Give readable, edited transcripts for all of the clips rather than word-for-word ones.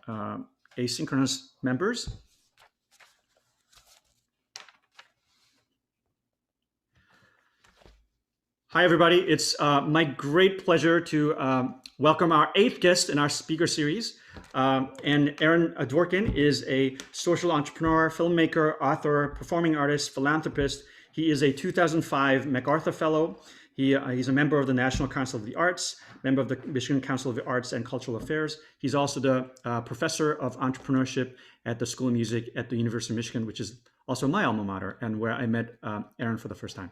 asynchronous members. Hi, everybody. It's my great pleasure to welcome our 8th guest in our speaker series. And Aaron Dworkin is a social entrepreneur, filmmaker, author, performing artist, philanthropist. He is a 2005 MacArthur Fellow. He's a member of the National Council of the Arts, member of the Michigan Council of the Arts and Cultural Affairs. He's also the professor of entrepreneurship at the School of Music at the University of Michigan, which is also my alma mater and where I met Aaron for the first time.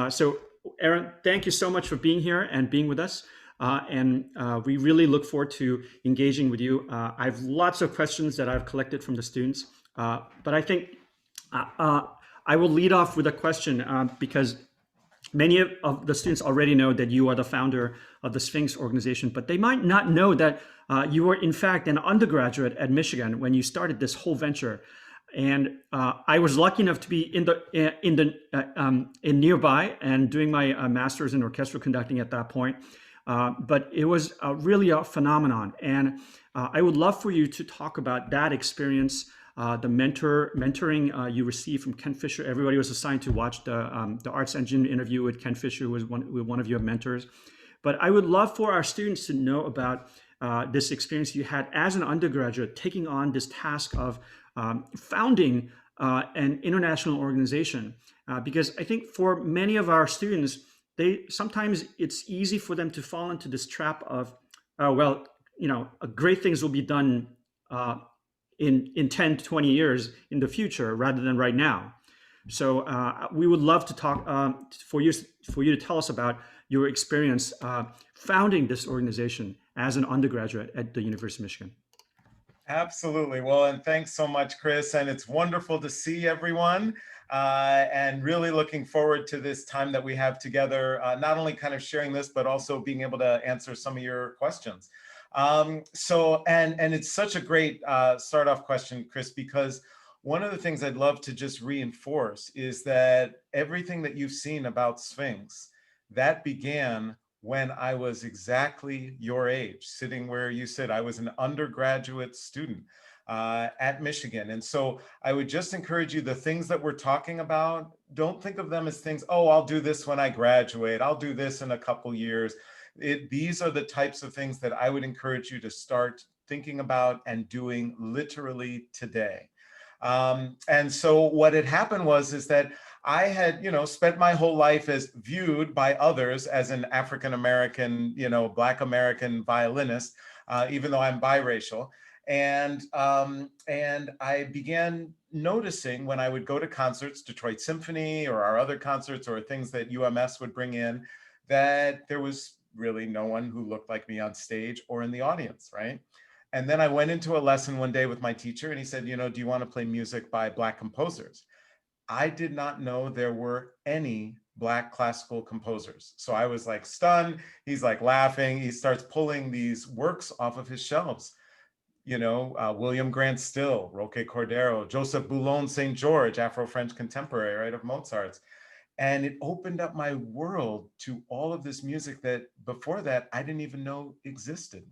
So Aaron, thank you so much for being here and being with us. We really look forward to engaging with you. I have lots of questions that I've collected from the students, but I think I will lead off with a question because many of the students already know that you are the founder of the Sphinx organization, but they might not know that you were in fact an undergraduate at Michigan when you started this whole venture. And I was lucky enough to be in nearby and doing my master's in orchestral conducting at that point. But it was really a phenomenon, and I would love for you to talk about that experience, the mentoring you received from Ken Fisher. Everybody was assigned to watch the Arts Engine interview with Ken Fisher, who was one of your mentors. But I would love for our students to know about this experience you had as an undergraduate, taking on this task of founding an international organization, because I think for many of our students, sometimes it's easy for them to fall into this trap of, great things will be done in 10 to 20 years in the future rather than right now. So we would love to talk for you to tell us about your experience founding this organization as an undergraduate at the University of Michigan. Absolutely. Well, and thanks so much, Chris. And it's wonderful to see everyone and really looking forward to this time that we have together, not only kind of sharing this, but also being able to answer some of your questions. And it's such a great start off question, Chris, because one of the things I'd love to just reinforce is that everything that you've seen about Sphinx, that began when I was exactly your age, sitting where you sit. I was an undergraduate student at Michigan. And so I would just encourage you, the things that we're talking about, don't think of them as things, oh, I'll do this when I graduate. I'll do this in a couple years. These are the types of things that I would encourage you to start thinking about and doing literally today. And so what had happened is that I had, spent my whole life as viewed by others as an African-American, Black American violinist, even though I'm biracial. And I began noticing when I would go to concerts, Detroit Symphony or our other concerts or things that UMS would bring in, that there was really no one who looked like me on stage or in the audience, right? And then I went into a lesson one day with my teacher and he said, do you want to play music by Black composers? I did not know there were any Black classical composers. So I was like stunned. He's like laughing. He starts pulling these works off of his shelves. William Grant Still, Roque Cordero, Joseph Boulon St. George, Afro-French contemporary, right, of Mozart's. And it opened up my world to all of this music that before that I didn't even know existed.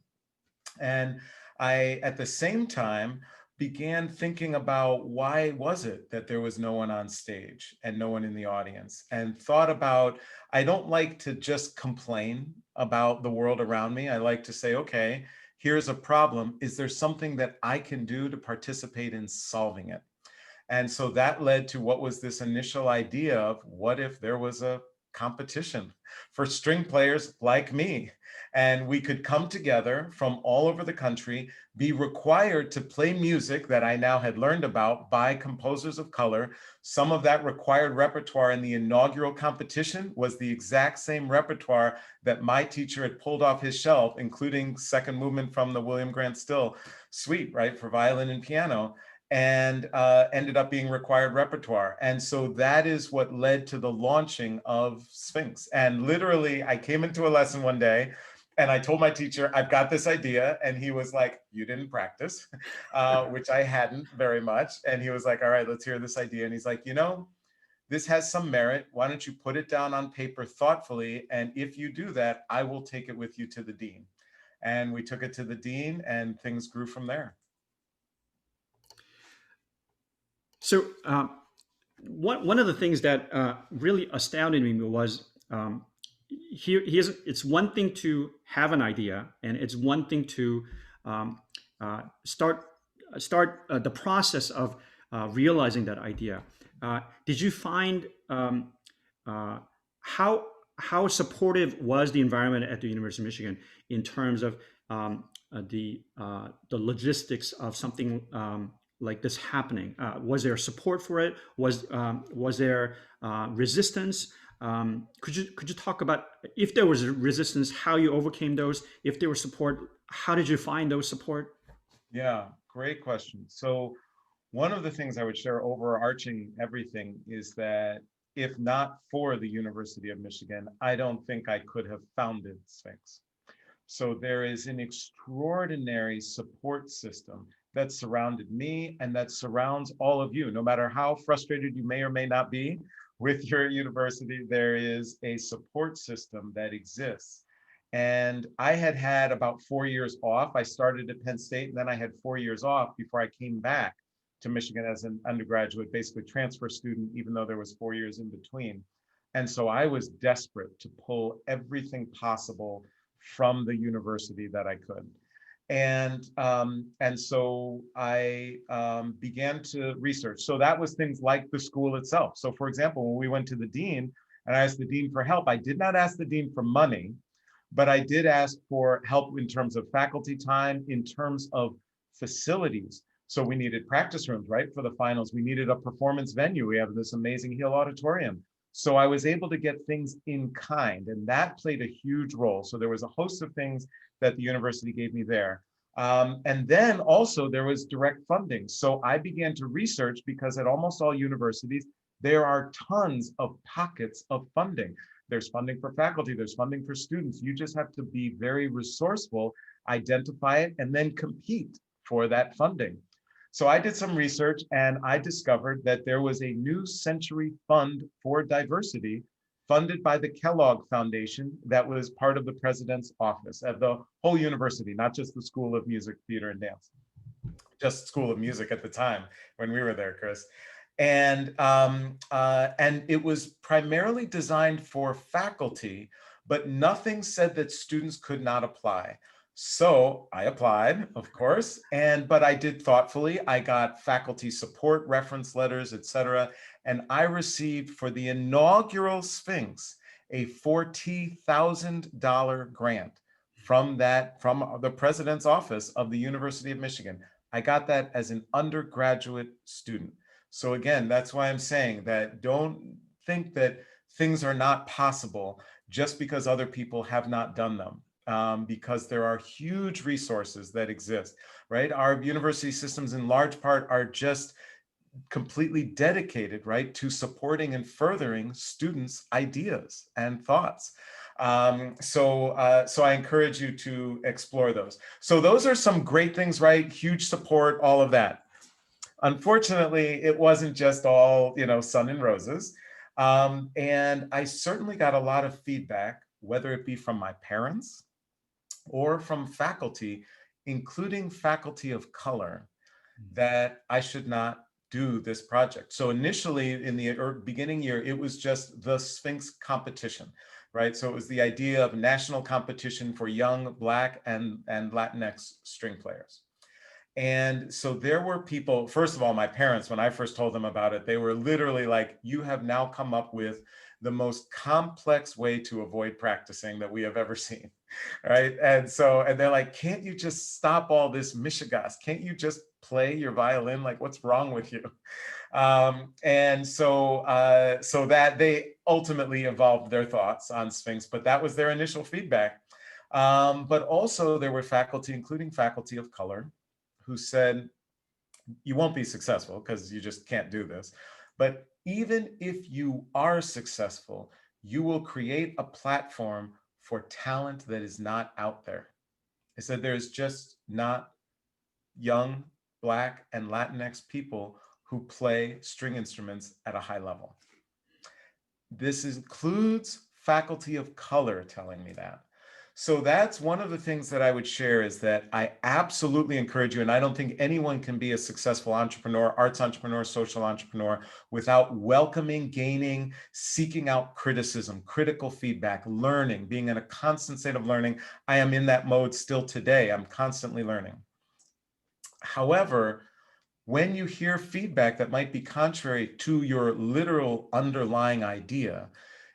And I, at the same time, began thinking about why was it that there was no one on stage and no one in the audience, and thought about, I don't like to just complain about the world around me. I like to say, okay, here's a problem. Is there something that I can do to participate in solving it? And so that led to what was this initial idea of, what if there was a competition for string players like me, and we could come together from all over the country, be required to play music that I now had learned about by composers of color. Some of that required repertoire in the inaugural competition was the exact same repertoire that my teacher had pulled off his shelf, including second movement from the William Grant Still suite, right, for violin and piano, and ended up being required repertoire. And so that is what led to the launching of Sphinx. And literally, I came into a lesson one day and I told my teacher, I've got this idea. And he was like, you didn't practice, which I hadn't very much. And he was like, all right, let's hear this idea. And he's like, this has some merit. Why don't you put it down on paper thoughtfully? And if you do that, I will take it with you to the dean. And we took it to the dean and things grew from there. So one of the things that really astounded me was it's one thing to have an idea, and it's one thing to um, start the process of realizing that idea. Did you find uh, how supportive was the environment at the University of Michigan in terms of the logistics of something like this happening? Was there support for it? Was there resistance? Could you talk about if there was resistance, how you overcame those? If there was support, how did you find those support? Yeah, great question. So one of the things I would share overarching everything is that if not for the University of Michigan, I don't think I could have founded Sphinx. So there is an extraordinary support system that surrounded me and that surrounds all of you. No matter how frustrated you may or may not be with your university, there is a support system that exists. And I had had about 4 years off. I started at Penn State, and then I had 4 years off before I came back to Michigan as an undergraduate, basically transfer student, even though there was 4 years in between. And so I was desperate to pull everything possible from the university that I could. And so I began to research. So that was things like the school itself. So for example, when we went to the dean and I asked the dean for help, I did not ask the dean for money, but I did ask for help in terms of faculty time, in terms of facilities. So we needed practice rooms, right, for the finals. We needed a performance venue. We have this amazing Hill Auditorium. So I was able to get things in kind, and that played a huge role. So there was a host of things that the university gave me there. And then also there was direct funding. So I began to research because at almost all universities, there are tons of pockets of funding. There's funding for faculty, there's funding for students. You just have to be very resourceful, identify it, and then compete for that funding. So I did some research and I discovered that there was a New Century Fund for Diversity funded by the Kellogg Foundation that was part of the president's office at the whole university, not just the School of Music, Theater, and Dance, just School of Music at the time when we were there, Chris. And it was primarily designed for faculty, but nothing said that students could not apply. So I applied, of course, but I did thoughtfully. I got faculty support, reference letters, etc. And I received for the inaugural Sphinx a $40,000 grant from the president's office of the University of Michigan. I got that as an undergraduate student. So again, that's why I'm saying that don't think that things are not possible just because other people have not done them. Because there are huge resources that exist, right? Our university systems in large part are just completely dedicated, right, to supporting and furthering students' ideas and thoughts. So I encourage you to explore those. So those are some great things, right? Huge support, all of that. Unfortunately, it wasn't just all, sun and roses. And I certainly got a lot of feedback, whether it be from my parents or from faculty, including faculty of color, that I should not do this project. So initially in the beginning year, it was just the Sphinx competition, right? So it was the idea of national competition for young Black and Latinx string players. And so there were people, first of all, my parents, when I first told them about it, they were literally like, you have now come up with the most complex way to avoid practicing that we have ever seen, right? And they're like, can't you just stop all this mishigas? Can't you just play your violin? Like, what's wrong with you? So that they ultimately evolved their thoughts on Sphinx, but that was their initial feedback. But also there were faculty, including faculty of color, who said, you won't be successful because you just can't do this. But even if you are successful, you will create a platform for talent that is not out there. I said, there's just not young Black and Latinx people who play string instruments at a high level. This includes faculty of color telling me that. So that's one of the things that I would share is that I absolutely encourage you, and I don't think anyone can be a successful entrepreneur, arts entrepreneur, social entrepreneur without welcoming, gaining, seeking out criticism, critical feedback, learning, being in a constant state of learning. I am in that mode still today. I'm constantly learning. However, when you hear feedback that might be contrary to your literal underlying idea,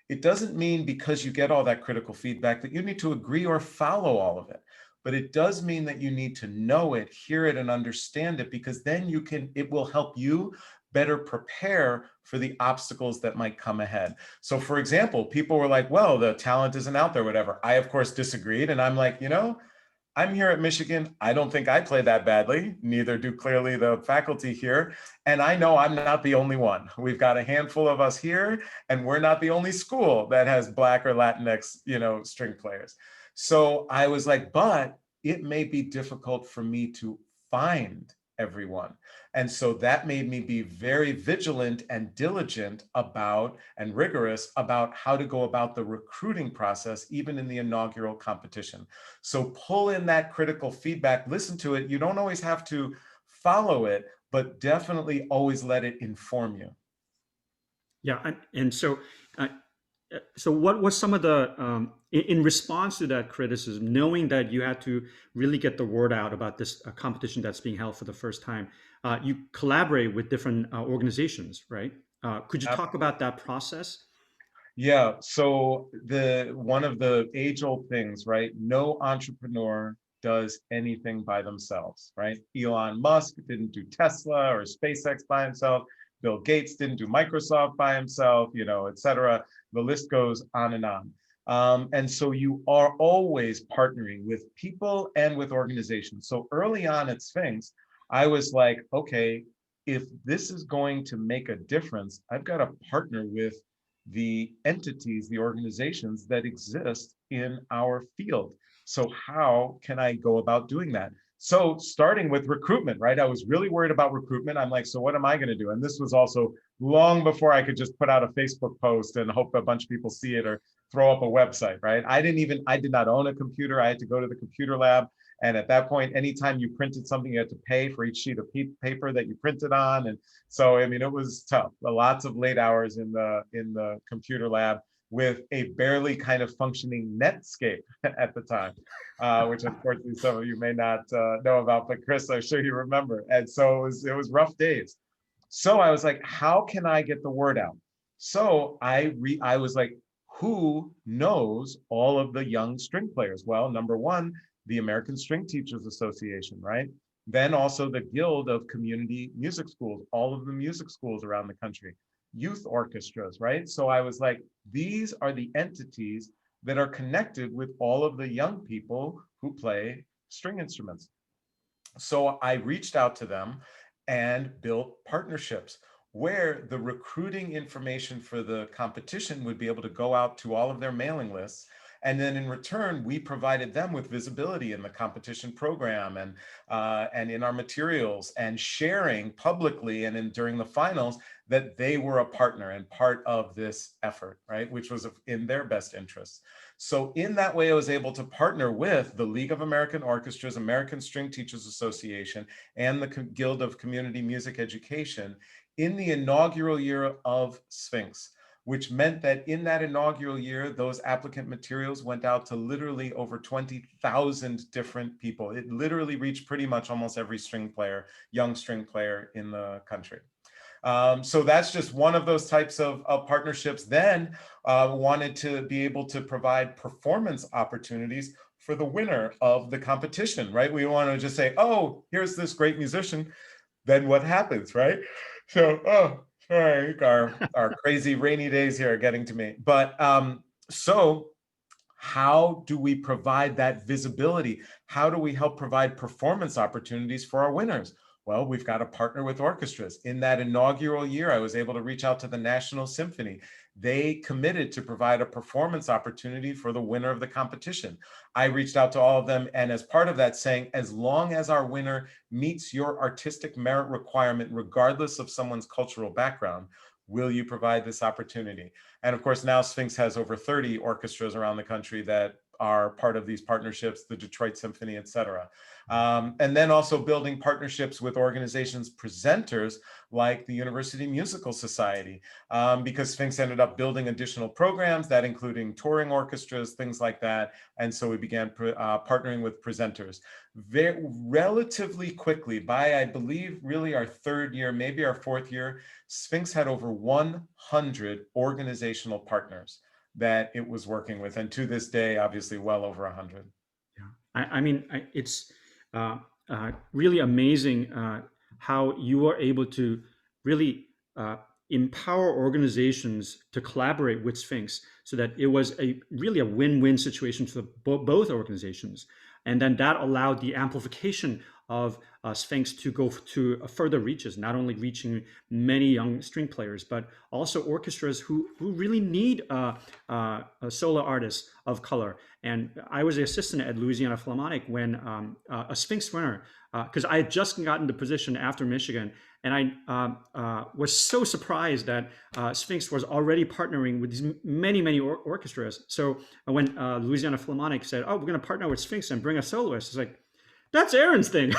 it doesn't mean because you get all that critical feedback that you need to agree or follow all of it. But it does mean that you need to know it, hear it, and understand it, because then it will help you better prepare for the obstacles that might come ahead. So for example, people were like, well, the talent isn't out there, whatever. I, of course, disagreed. And I'm like, I'm here at Michigan. I don't think I play that badly. Neither do clearly the faculty here. And I know I'm not the only one. We've got a handful of us here, and we're not the only school that has Black or Latinx, string players. So I was like, but it may be difficult for me to find everyone. And so that made me be very vigilant and diligent about and rigorous about how to go about the recruiting process, even in the inaugural competition. So pull in that critical feedback, listen to it. You don't always have to follow it, but definitely always let it inform you. Yeah, and so uh, so what was some of the in response to that criticism, knowing that you had to really get the word out about this competition that's being held for the first time, you collaborate with different organizations, right? Could you talk about that process? Yeah, so the one of the age-old things, right? No entrepreneur does anything by themselves, right? Elon Musk didn't do Tesla or SpaceX by himself. Bill Gates didn't do Microsoft by himself, et cetera. The list goes on and on. And so you are always partnering with people and with organizations. So early on at Sphinx, I was like, okay, if this is going to make a difference, I've got to partner with the entities, the organizations that exist in our field. So how can I go about doing that? So starting with recruitment, right? I was really worried about recruitment. I'm like, so what am I going to do? And this was also long before I could just put out a Facebook post and hope a bunch of people see it or throw up a website, right? I did not own a computer. I had to go to the computer lab. And at that point, anytime you printed something, you had to pay for each sheet of paper that you printed on. And so, I mean, it was tough. Lots of late hours in the computer lab with a barely kind of functioning Netscape at the time, which unfortunately some of you may not know about, but Chris, I'm sure you remember. And so it was rough days. So I was like, how can I get the word out? So I was like, who knows all of the young string players? Well, number one, the American String Teachers Association, right? Then also the Guild of Community Music Schools, all of the music schools around the country, youth orchestras, right? So I was like, these are the entities that are connected with all of the young people who play string instruments. So I reached out to them and built partnerships where the recruiting information for the competition would be able to go out to all of their mailing lists. And then in return, we provided them with visibility in the competition program and in our materials, and sharing publicly and during the finals that they were a partner and part of this effort, right? Which was in their best interest. So in that way, I was able to partner with the League of American Orchestras, American String Teachers Association, and the Guild of Community Music Education in the inaugural year of Sphinx, which meant that in that inaugural year, those applicant materials went out to literally over 20,000 different people. It literally reached pretty much almost every string player, young string player in the country. So that's just one of those types of partnerships. Then wanted to be able to provide performance opportunities for the winner of the competition, right? We want to just say, oh, here's this great musician. Then what happens, right? So, oh, sorry, our crazy rainy days here are getting to me. But so how do we provide that visibility? How do we help provide performance opportunities for our winners? Well, we've got to partner with orchestras. In that inaugural year, I was able to reach out to the National Symphony. They committed to provide a performance opportunity for the winner of the competition. I reached out to all of them, and as part of that, saying, as long as our winner meets your artistic merit requirement, regardless of someone's cultural background, will you provide this opportunity? And of course, now Sphinx has over 30 orchestras around the country that are part of these partnerships, the Detroit Symphony, et cetera. And then also building partnerships with organizations, presenters like the University Musical Society, because Sphinx ended up building additional programs that including touring orchestras, things like that. And so we began partnering with presenters. Relatively quickly, by I believe really our third year, maybe our fourth year, Sphinx had over 100 organizational partners that it was working with. And to this day, obviously well over 100. Yeah, I mean, it's really amazing how you are able to really empower organizations to collaborate with Sphinx, so that it was a really a win-win situation for both organizations, and then that allowed the amplification of Sphinx to go to further reaches, not only reaching many young string players, but also orchestras who really need solo artists of color. And I was the assistant at Louisiana Philharmonic when a Sphinx winner, because I had just gotten the position after Michigan, and I was so surprised that Sphinx was already partnering with these many orchestras. So when Louisiana Philharmonic said, "Oh, we're going to partner with Sphinx and bring a soloist," it's like, that's Aaron's thing.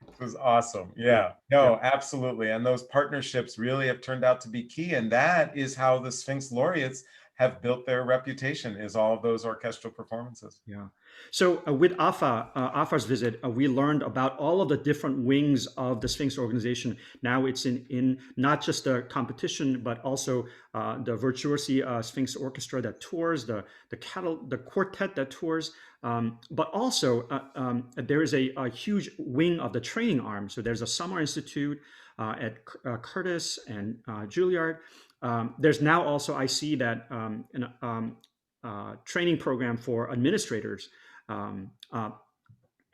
It was awesome. Yeah, Yeah, yeah, no, absolutely. And those partnerships really have turned out to be key. And that is how the Sphinx laureates have built their reputation, is all of those orchestral performances. yeah. So with AFA's visit, we learned about all of the different wings of the Sphinx organization. Now it's in not just the competition, but also the Virtuosi Sphinx Orchestra that tours, the quartet that tours, but also there is a huge wing of the training arm. So there's a summer institute at Curtis and Juilliard. There's now also, I see that training program for administrators. Um, uh,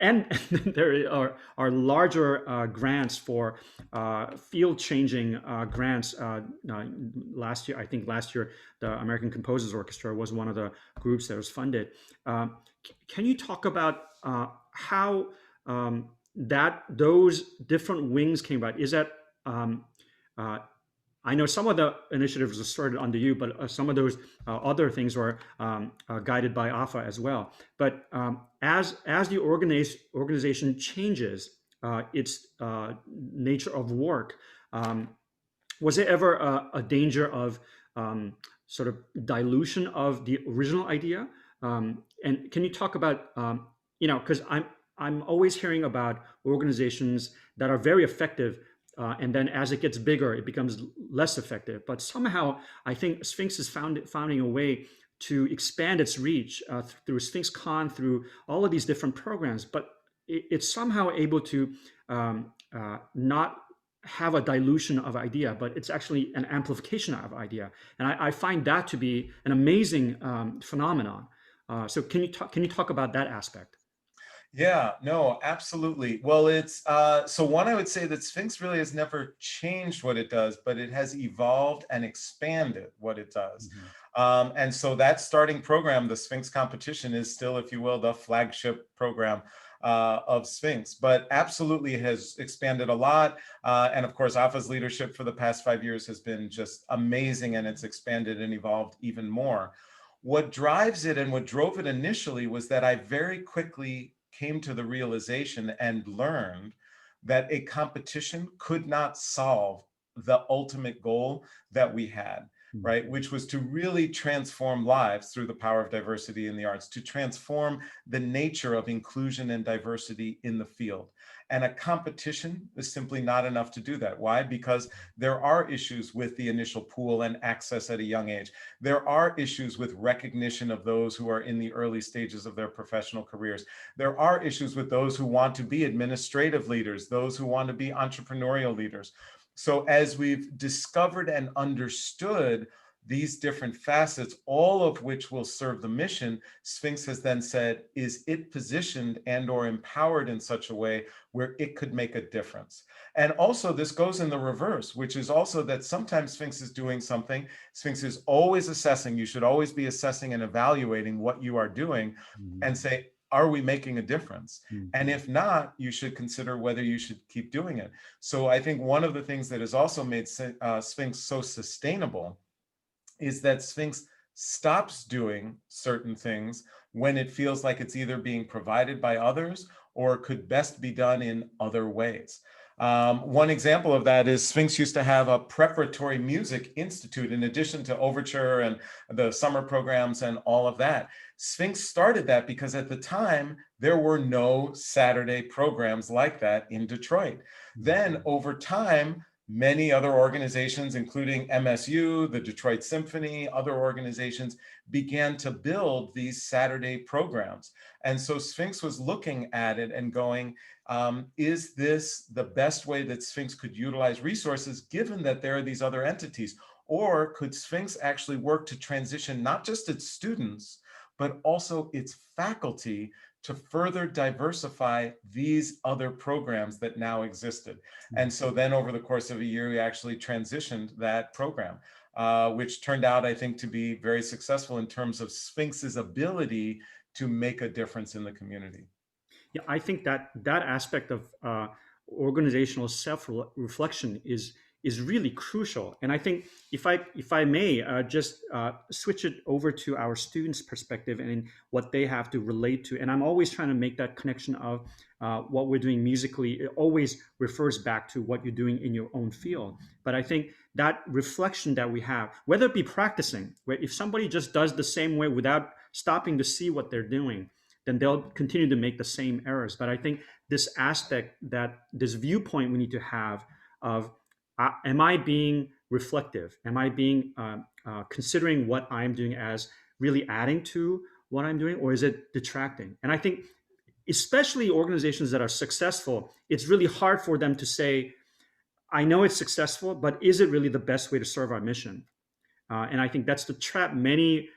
and there are larger grants for field changing grants. Last year, I think last year, the American Composers Orchestra was one of the groups that was funded. Can you talk about how that those different wings came about? Is that uh, I know some of the initiatives are started under you, but some of those other things were guided by AFA as well. But as the organization changes its nature of work, was there ever a danger of sort of dilution of the original idea? And can you talk about because I'm always hearing about organizations that are very effective, and then as it gets bigger, it becomes less effective. But somehow, I think Sphinx is finding a way to expand its reach through Sphinx Con, through all of these different programs. But it's somehow able to not have a dilution of idea, but it's actually an amplification of idea. And I find that to be an amazing phenomenon. So can you talk about that aspect? Yeah, no, absolutely. Well, it's so one, I would say that Sphinx really has never changed what it does, but it has evolved and expanded what it does. Mhm. And so that starting program, the Sphinx competition, is still, if you will, the flagship program of Sphinx, but absolutely has expanded a lot. And of course, AFA's leadership for the past 5 years has been just amazing, and it's expanded and evolved even more. What drives it and what drove it initially was that I very quickly came to the realization and learned that a competition could not solve the ultimate goal that we had, Mhm. right? Which was to really transform lives through the power of diversity in the arts, to transform the nature of inclusion and diversity in the field. And a competition is simply not enough to do that. Why? Because there are issues with the initial pool and access at a young age. There are issues with recognition of those who are in the early stages of their professional careers. There are issues with those who want to be administrative leaders, those who want to be entrepreneurial leaders. So as we've discovered and understood these different facets, all of which will serve the mission, Sphinx has then said, is it positioned and or empowered in such a way where it could make a difference? And also this goes in the reverse, which is also that sometimes Sphinx is doing something. Sphinx is always assessing. You should always be assessing and evaluating what you are doing Mhm. and say, are we making a difference? Mhm. And if not, you should consider whether you should keep doing it. So I think one of the things that has also made Sphinx so sustainable is that Sphinx stops doing certain things when it feels like it's either being provided by others or could best be done in other ways. One example of that is Sphinx used to have a preparatory music institute in addition to Overture and the summer programs and all of that. Sphinx started that because at the time there were no Saturday programs like that in Detroit. Then over time, many other organizations, including MSU, the Detroit Symphony, other organizations began to build these Saturday programs. And so Sphinx was looking at it and going, is this the best way that Sphinx could utilize resources given that there are these other entities? Or could Sphinx actually work to transition not just its students, but also its faculty to further diversify these other programs that now existed? And so then over the course of a year, we actually transitioned that program, which turned out, I think, to be very successful in terms of Sphinx's ability to make a difference in the community. Yeah, I think that that aspect of organizational self-reflection is really crucial. And I think if I may just switch it over to our students' perspective and what they have to relate to. And I'm always trying to make that connection of what we're doing musically. It always refers back to what you're doing in your own field. But I think that reflection that we have, whether it be practicing, where if somebody just does the same way without stopping to see what they're doing, then they'll continue to make the same errors. But I think this aspect, that this viewpoint we need to have of, am I being reflective? Am I being considering what I'm doing as really adding to what I'm doing, or is it detracting? And I think, especially organizations that are successful, it's really hard for them to say, I know it's successful, but is it really the best way to serve our mission? And I think that's the trap many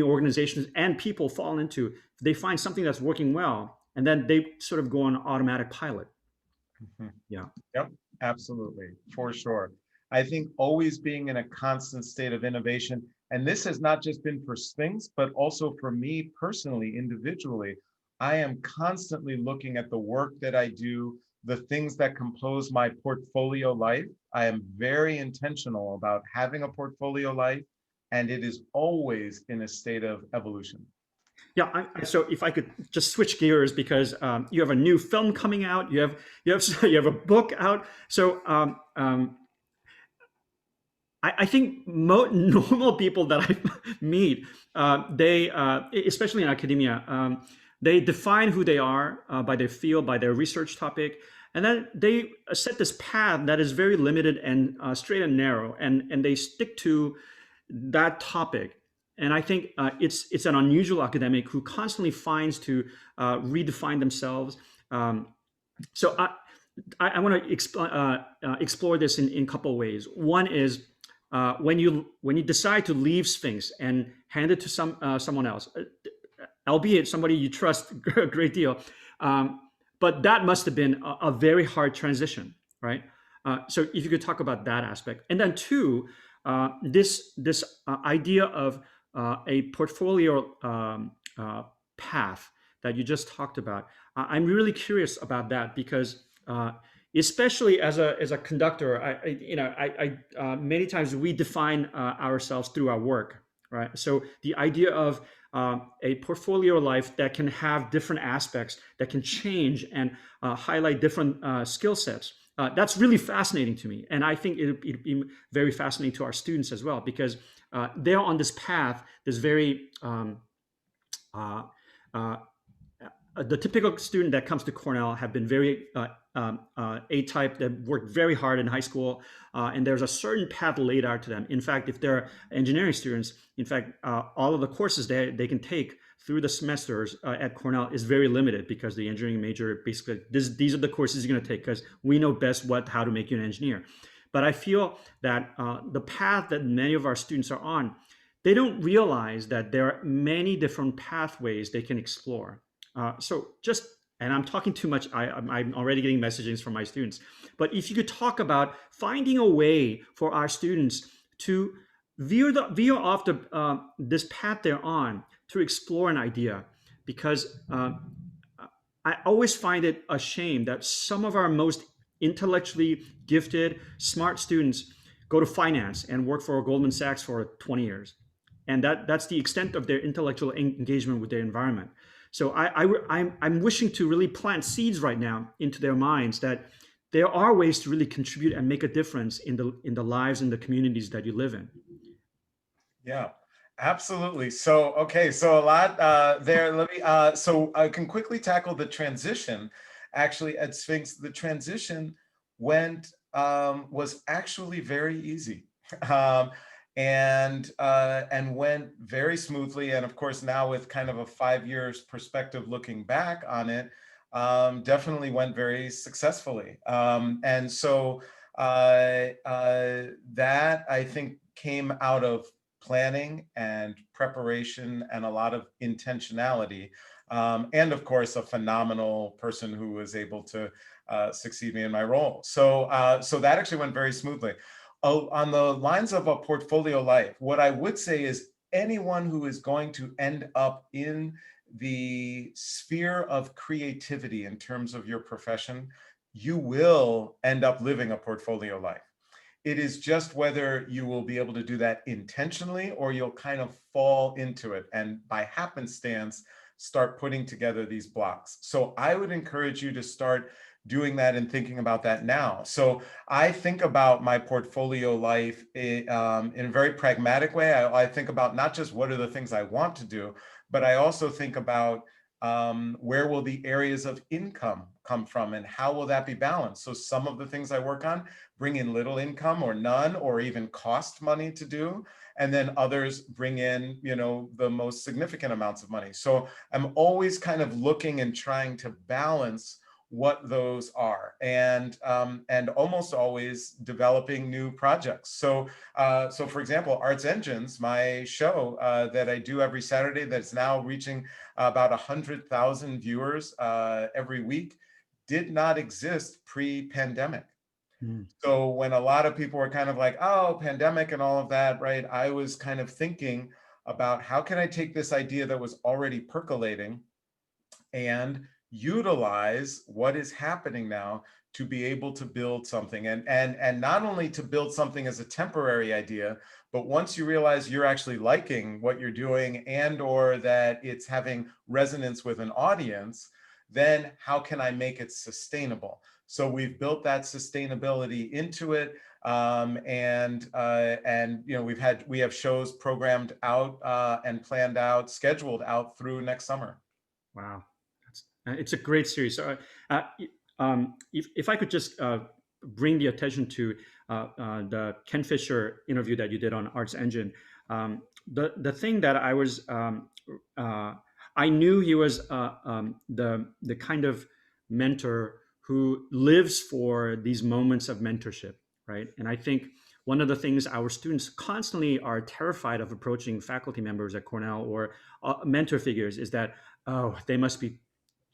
organizations and people fall into. They find something that's working well, and then they sort of go on automatic pilot. Mhm. Yeah. Yep, absolutely, for sure. I think always being in a constant state of innovation, and this has not just been for Sphinx, but also for me personally, individually. I am constantly looking at the work that I do, the things that compose my portfolio life. I am very intentional about having a portfolio life, and it is always in a state of evolution. Yeah. So if I could just switch gears, because you have a new film coming out, you have you have a book out. So I think normal people that I meet, they, especially in academia, they define who they are by their field, by their research topic, and then they set this path that is very limited and straight and narrow, and they stick to that topic. And I think it's an unusual academic who constantly finds to redefine themselves. So I want to explore this in a couple of ways. One is when you decide to leave Sphinx and hand it to someone else, albeit somebody you trust a great deal, but that must have been a very hard transition, right? So if you could talk about that aspect, and then two, this idea of a portfolio path that you just talked about. I'm really curious about that because, especially as a conductor, many times we define ourselves through our work, right? So the idea of a portfolio life that can have different aspects that can change and highlight different skill sets. That's really fascinating to me, and I think it'd be very fascinating to our students as well, because they're on this path, this very uh, uh, the typical student that comes to Cornell have been very A-type, that worked very hard in high school, and there's a certain path laid out to them. In fact, if they're engineering students, in fact, all of the courses they can take through the semesters at Cornell is very limited, because the engineering major basically, these are the courses you're going to take because we know best how to make you an engineer. But I feel that the path that many of our students are on, they don't realize that there are many different pathways they can explore. And I'm talking too much. I'm already getting messages from my students. But if you could talk about finding a way for our students to veer off this path they're on to explore an idea, because I always find it a shame that some of our most intellectually gifted, smart students go to finance and work for Goldman Sachs for 20 years. and that's the extent of their intellectual engagement with their environment. So I'm wishing to really plant seeds right now into their minds that there are ways to really contribute and make a difference in the lives and the communities that you live in. Yeah, absolutely. So, okay, so a lot there. Let me, so I can quickly tackle the transition. Actually, at Sphinx, the transition was actually very easy. Um, and went very smoothly. And of course, now with kind of a 5 years perspective looking back on it, definitely went very successfully. And so that I think came out of planning and preparation and a lot of intentionality. And of course, a phenomenal person who was able to succeed me in my role. So that actually went very smoothly. Oh, on the lines of a portfolio life, what I would say is anyone who is going to end up in the sphere of creativity in terms of your profession, you will end up living a portfolio life. It is just whether you will be able to do that intentionally or you'll kind of fall into it and by happenstance start putting together these blocks. So I would encourage you to start doing that and thinking about that now. So I think about my portfolio life in a very pragmatic way. I think about not just what are the things I want to do, but I also think about where will the areas of income come from and how will that be balanced? So some of the things I work on bring in little income or none or even cost money to do. And then others bring in, the most significant amounts of money. So I'm always kind of looking and trying to balance what those are, and almost always developing new projects. So for example, Arts Engines, my show that I do every Saturday, that's now reaching about 100,000 viewers every week, did not exist pre-pandemic. Mm. So when a lot of people were kind of like, oh, pandemic and all of that, right? I was kind of thinking about how can I take this idea that was already percolating and utilize what is happening now to be able to build something, and not only to build something as a temporary idea, but once you realize you're actually liking what you're doing and or that it's having resonance with an audience, then how can I make it sustainable? So we've built that sustainability into it. And we have shows programmed out and planned out, scheduled out through next summer. Wow, it's a great series. So, if I could just bring the attention to the Ken Fisher interview that you did on Arts Engine, the thing that uh, I knew he was the kind of mentor who lives for these moments of mentorship, right? And I think one of the things our students constantly are terrified of approaching faculty members at Cornell or mentor figures is that, oh, they must be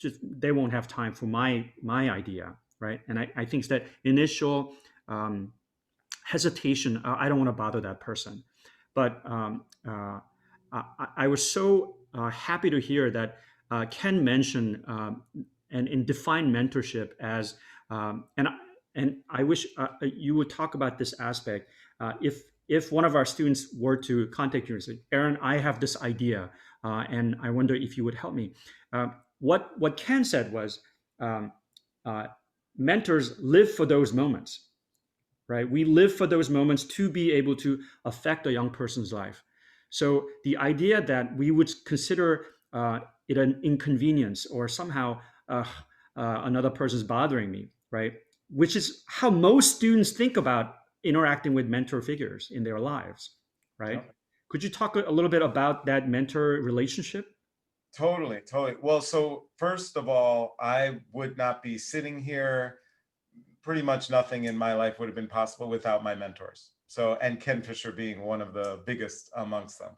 just, they won't have time for my idea, right? And I think it's that initial um, hesitation. I don't want to bother that person, but I was so happy to hear that Ken mentioned and define mentorship as and I wish you would talk about this aspect. If one of our students were to contact you and say, Aaron, I have this idea, and I wonder if you would help me. What Ken said was, um, uh, mentors live for those moments, right? We live for those moments to be able to affect a young person's life. So the idea that we would consider it an inconvenience or somehow another person's bothering me, right? Which is how most students think about interacting with mentor figures in their lives, right? Yep. Could you talk a little bit about that mentor relationship? Totally, totally. Well, so first of all, I would not be sitting here. Pretty much nothing in my life would have been possible without my mentors. So, and Ken Fisher being one of the biggest amongst them,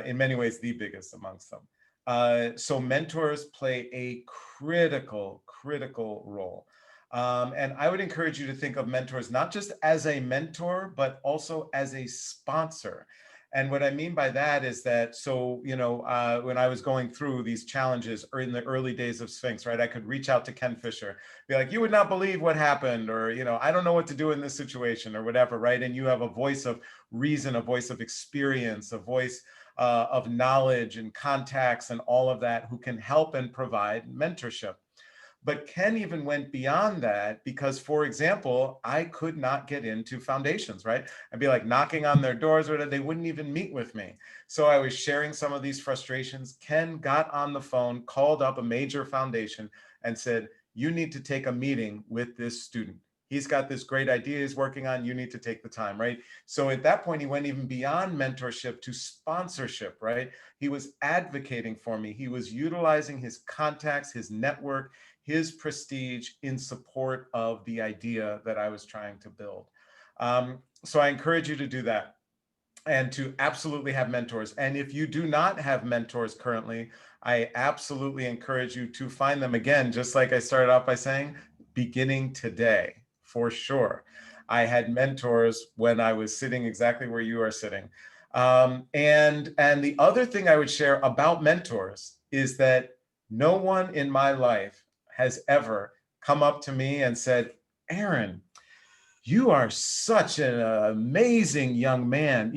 in many ways, the biggest amongst them. So mentors play a critical role. And I would encourage you to think of mentors not just as a mentor, but also as a sponsor. And what I mean by that is that, so, when I was going through these challenges or in the early days of Sphinx, right, I could reach out to Ken Fisher, be like, you would not believe what happened, or, I don't know what to do in this situation or whatever, right? And you have a voice of reason, a voice of experience, a voice of knowledge and contacts and all of that, who can help and provide mentorship. But Ken even went beyond that because, for example, I could not get into foundations, right? I'd be like knocking on their doors, or they wouldn't even meet with me. So I was sharing some of these frustrations. Ken got on the phone, called up a major foundation and said, you need to take a meeting with this student. He's got this great idea he's working on. You need to take the time, right? So at that point, he went even beyond mentorship to sponsorship, right? He was advocating for me. He was utilizing his contacts, his network, his prestige in support of the idea that I was trying to build. So I encourage you to do that and to absolutely have mentors. And if you do not have mentors currently, I absolutely encourage you to find them. Again, just like I started off by saying, beginning today, for sure. I had mentors when I was sitting exactly where you are sitting. And the other thing I would share about mentors is that no one in my life has ever come up to me and said, Aaron, you are such an amazing young man.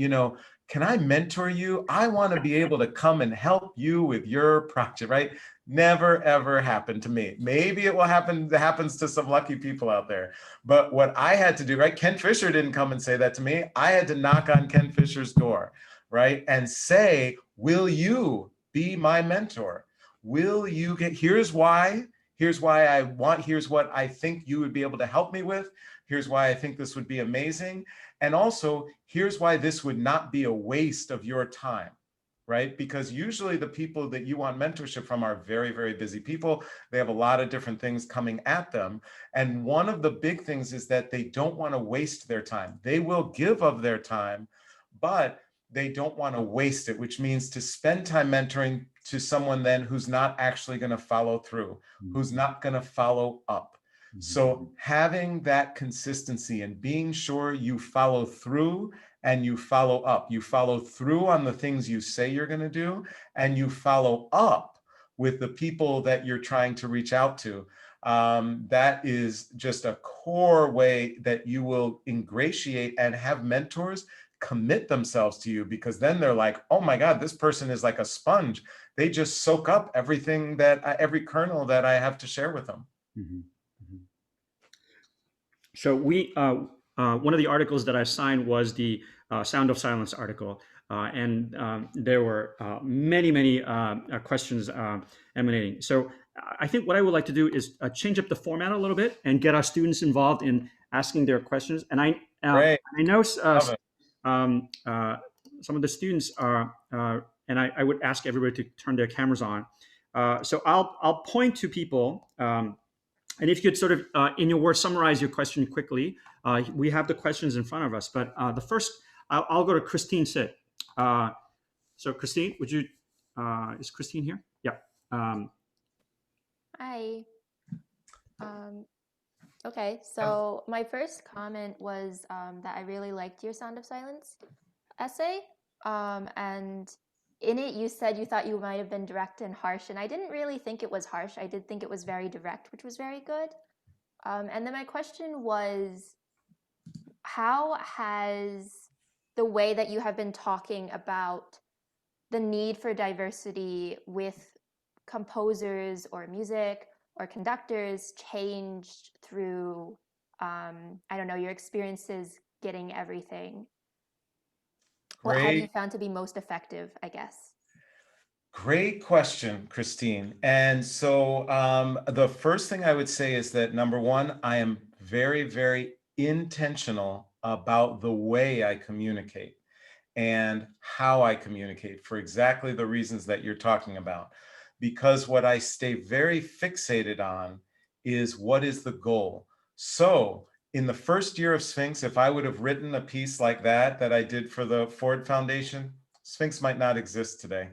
Can I mentor you? I want to be able to come and help you with your project, right? Never, ever happened to me. Maybe it will happen, it happens to some lucky people out there. But what I had to do, right? Ken Fisher didn't come and say that to me. I had to knock on Ken Fisher's door, right? And say, will you be my mentor? Will you here's why I want, here's what I think you would be able to help me with. Here's why I think this would be amazing. And also, here's why this would not be a waste of your time, right? Because usually the people that you want mentorship from are very, very busy people. They have a lot of different things coming at them. And one of the big things is that they don't want to waste their time. They will give of their time, but they don't want to waste it, which means to spend time mentoring to someone then who's not actually going to follow through, who's not going to follow up. So having that consistency and being sure you follow through and you follow up, you follow through on the things you say you're going to do, and you follow up with the people that you're trying to reach out to. That is just a core way that you will ingratiate and have mentors commit themselves to you, because then they're like, oh my God, this person is like a sponge. They just soak up everything every kernel that I have to share with them. Mm-hmm. Mm-hmm. So one of the articles that I signed was the Sound of Silence article, and there were many questions emanating. So I think what I would like to do is change up the format a little bit and get our students involved in asking their questions. And I know some of the students are, and I would ask everybody to turn their cameras on. So I'll point to people. And if you could sort of, in your words, summarize your question quickly. We have the questions in front of us, but the first, I'll go to Christine Sit. So Christine, would you, is Christine here? Yeah. Hi. Okay, so my first comment was that I really liked your Sound of Silence essay. And in it, you said you thought you might have been direct and harsh, and I didn't really think it was harsh. I did think it was very direct, which was very good. And then my question was, how has the way that you have been talking about the need for diversity with composers or music or conductors changed through, I don't know, your experiences getting everything? What have you found to be most effective, I guess? Great question, Christine. And so the first thing I would say is that, number one, I am very, very intentional about the way I communicate and how I communicate, for exactly the reasons that you're talking about. Because what I stay very fixated on is, what is the goal? So in the first year of Sphinx, if I would have written a piece like that I did for the Ford Foundation, Sphinx might not exist today.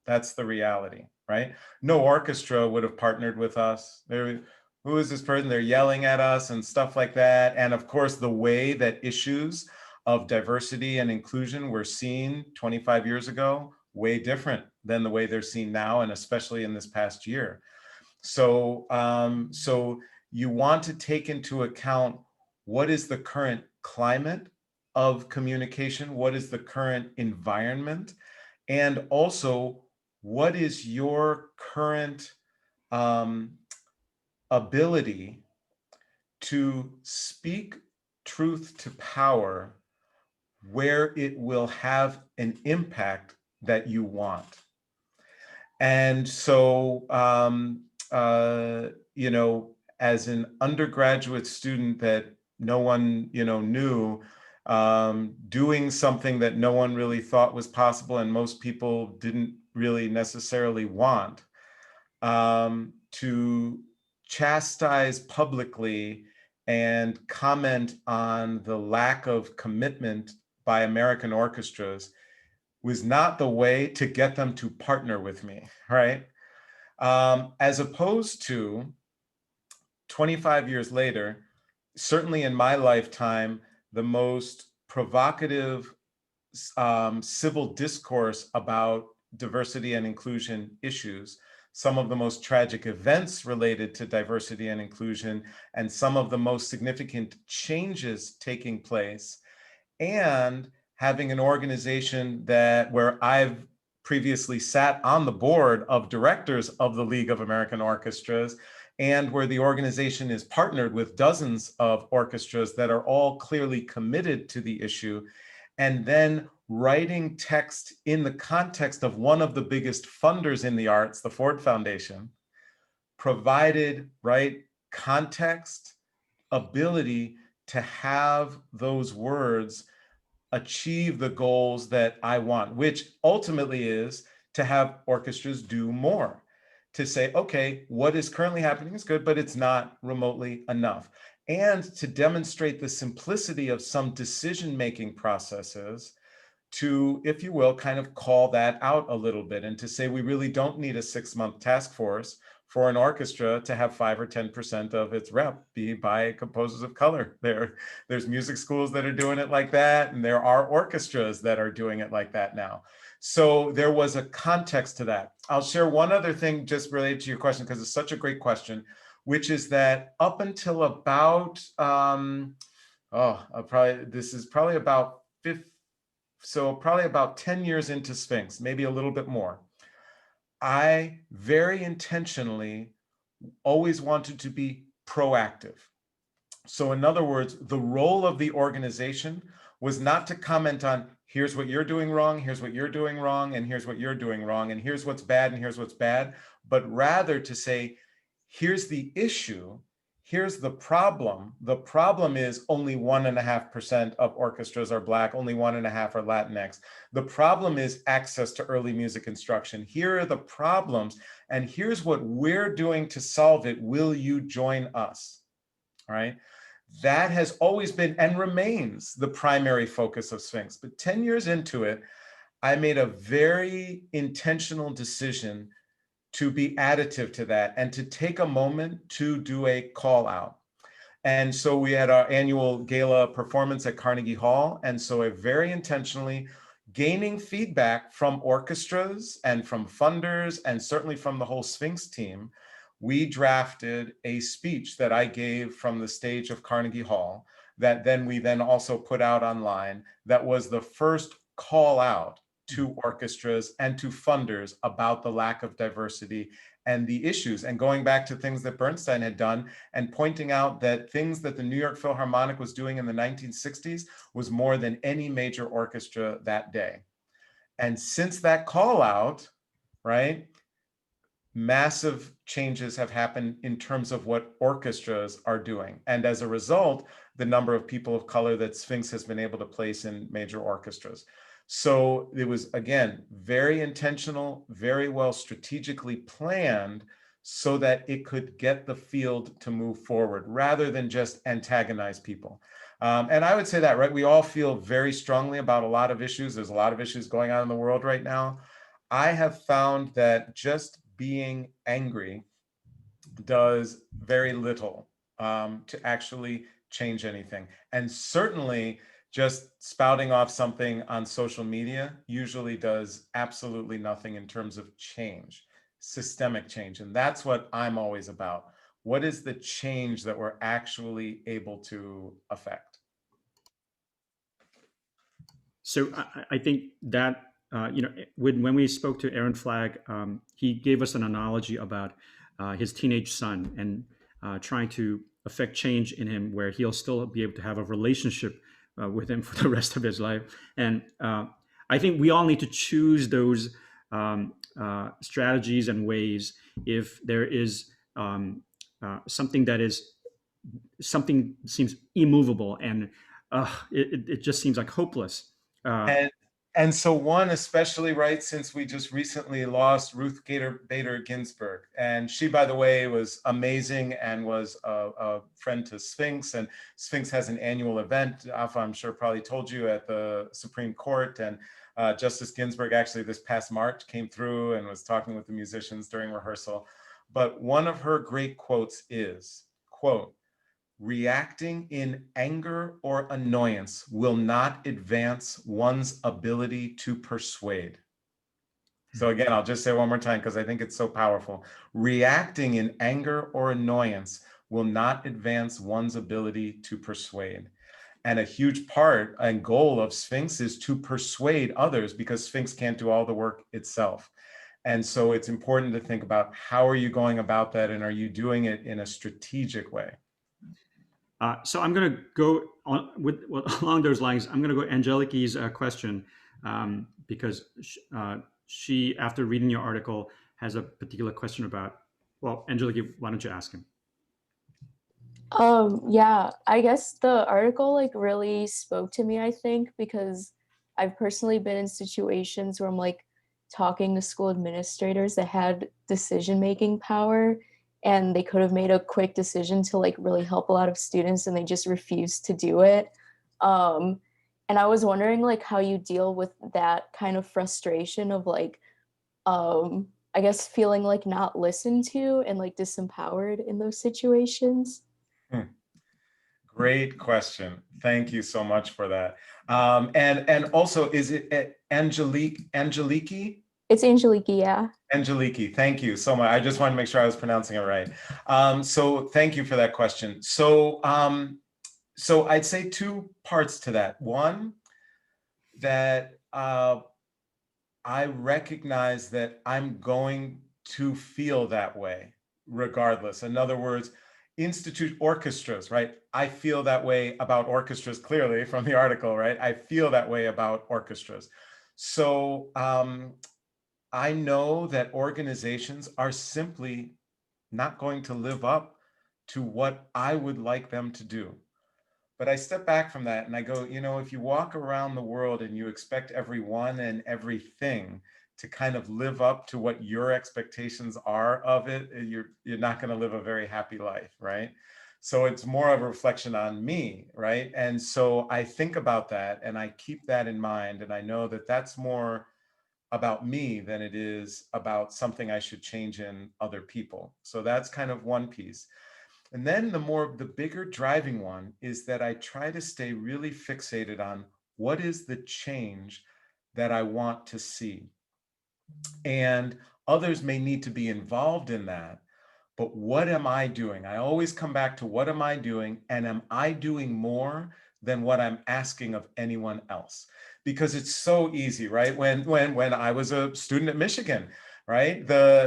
That's the reality, right? No orchestra would have partnered with us. Who is this person? They're yelling at us and stuff like that. And of course, the way that issues of diversity and inclusion were seen 25 years ago way different than the way they're seen now, and especially in this past year. So, so you want to take into account what is the current climate of communication, what is the current environment, and also what is your current ability to speak truth to power where it will have an impact that you want. And so, you know, as an undergraduate student that no one, you know, knew, doing something that no one really thought was possible and most people didn't really necessarily want, to chastise publicly and comment on the lack of commitment by American orchestras was not the way to get them to partner with me, right? As opposed to 25 years later, certainly in my lifetime, the most provocative civil discourse about diversity and inclusion issues, some of the most tragic events related to diversity and inclusion, and some of the most significant changes taking place, and having an organization where I've previously sat on the board of directors of the League of American Orchestras, and where the organization is partnered with dozens of orchestras that are all clearly committed to the issue, and then writing text in the context of one of the biggest funders in the arts, the Ford Foundation, provided, right, context, ability to have those words achieve the goals that I want, which ultimately is to have orchestras do more, to say, okay, what is currently happening is good, but it's not remotely enough. And to demonstrate the simplicity of some decision-making processes to, if you will, kind of call that out a little bit and to say, we really don't need a 6-month task force for an orchestra to have 5 or 10% of its rep be by composers of color. There's music schools that are doing it like that, and there are orchestras that are doing it like that now. So there was a context to that. I'll share one other thing just related to your question, because it's such a great question, which is that up until about, this is probably about probably about 10 years into Sphinx, maybe a little bit more, I very intentionally always wanted to be proactive. So in other words, the role of the organization was not to comment on, here's what you're doing wrong, here's what you're doing wrong, and here's what you're doing wrong, and here's what's bad, and here's what's bad, but rather to say, here's the issue, here's the problem. The problem is only 1.5% of orchestras are Black, only 1.5% are Latinx. The problem is access to early music instruction. Here are the problems, and here's what we're doing to solve it. Will you join us? All right. That has always been and remains the primary focus of Sphinx. But 10 years into it, I made a very intentional decision to be additive to that and to take a moment to do a call out. And so we had our annual gala performance at Carnegie Hall. And so I very intentionally gaining feedback from orchestras and from funders and certainly from the whole Sphinx team, we drafted a speech that I gave from the stage of Carnegie Hall that then we also put out online that was the first call out to orchestras and to funders about the lack of diversity and the issues, and going back to things that Bernstein had done and pointing out that things that the New York Philharmonic was doing in the 1960s was more than any major orchestra that day. And since that call out, right, massive changes have happened in terms of what orchestras are doing. And as a result, the number of people of color that Sphinx has been able to place in major orchestras. So it was, again, very intentional, very well strategically planned so that it could get the field to move forward rather than just antagonize people. And I would say that, right, we all feel very strongly about a lot of issues. There's a lot of issues going on in the world right now. I have found that just being angry does very little to actually change anything. And certainly just spouting off something on social media usually does absolutely nothing in terms of change, systemic change. And that's what I'm always about. What is the change that we're actually able to affect? So I think that when we spoke to Aaron Flagg, he gave us an analogy about his teenage son and trying to affect change in him, where he'll still be able to have a relationship with him for the rest of his life. And I think we all need to choose those strategies and ways if there is something that is something seems immovable and it just seems like hopeless. Uh, And and so one, especially right, since we just recently lost Ruth Bader Ginsburg, and she, by the way, was amazing and was a friend to Sphinx. And Sphinx has an annual event, Alpha, I'm sure probably told you, at the Supreme Court. And Justice Ginsburg actually this past March came through and was talking with the musicians during rehearsal. But one of her great quotes is, quote, "Reacting in anger or annoyance will not advance one's ability to persuade." So again, I'll just say one more time because I think it's so powerful. Reacting in anger or annoyance will not advance one's ability to persuade. And a huge part and goal of Sphinx is to persuade others, because Sphinx can't do all the work itself. And so it's important to think about, how are you going about that, and are you doing it in a strategic way? So I'm going to go on along those lines. I'm going to go Angelique's question because she, after reading your article, has a particular question about. Well, Angelique, why don't you ask him? Yeah, I guess the article like really spoke to me, I think, because I've personally been in situations where I'm like talking to school administrators that had decision-making power, and they could have made a quick decision to like really help a lot of students, and they just refused to do it. Um, and I was wondering like how you deal with that kind of frustration of like I guess feeling like not listened to and like disempowered in those situations. Hmm. Great question. Thank you so much for that. And also, is it Angeliki? It's Angelique, yeah. Angeliki, thank you so much. I just wanted to make sure I was pronouncing it right. So thank you for that question. So I'd say two parts to that. One, that I recognize that I'm going to feel that way regardless. In other words, institute orchestras, right? I feel that way about orchestras, clearly from the article, right? I feel that way about orchestras. So I know that organizations are simply not going to live up to what I would like them to do. But I step back from that and I go, if you walk around the world and you expect everyone and everything to kind of live up to what your expectations are of it, you're not going to live a very happy life, right? So it's more of a reflection on me, right? And so I think about that and I keep that in mind, and I know that that's more about me than it is about something I should change in other people. So that's kind of one piece. And then the bigger driving one is that I try to stay really fixated on what is the change that I want to see. And others may need to be involved in that. But what am I doing? I always come back to, what am I doing? And am I doing more than what I'm asking of anyone else? Because it's so easy, right? When I was a student at Michigan, right?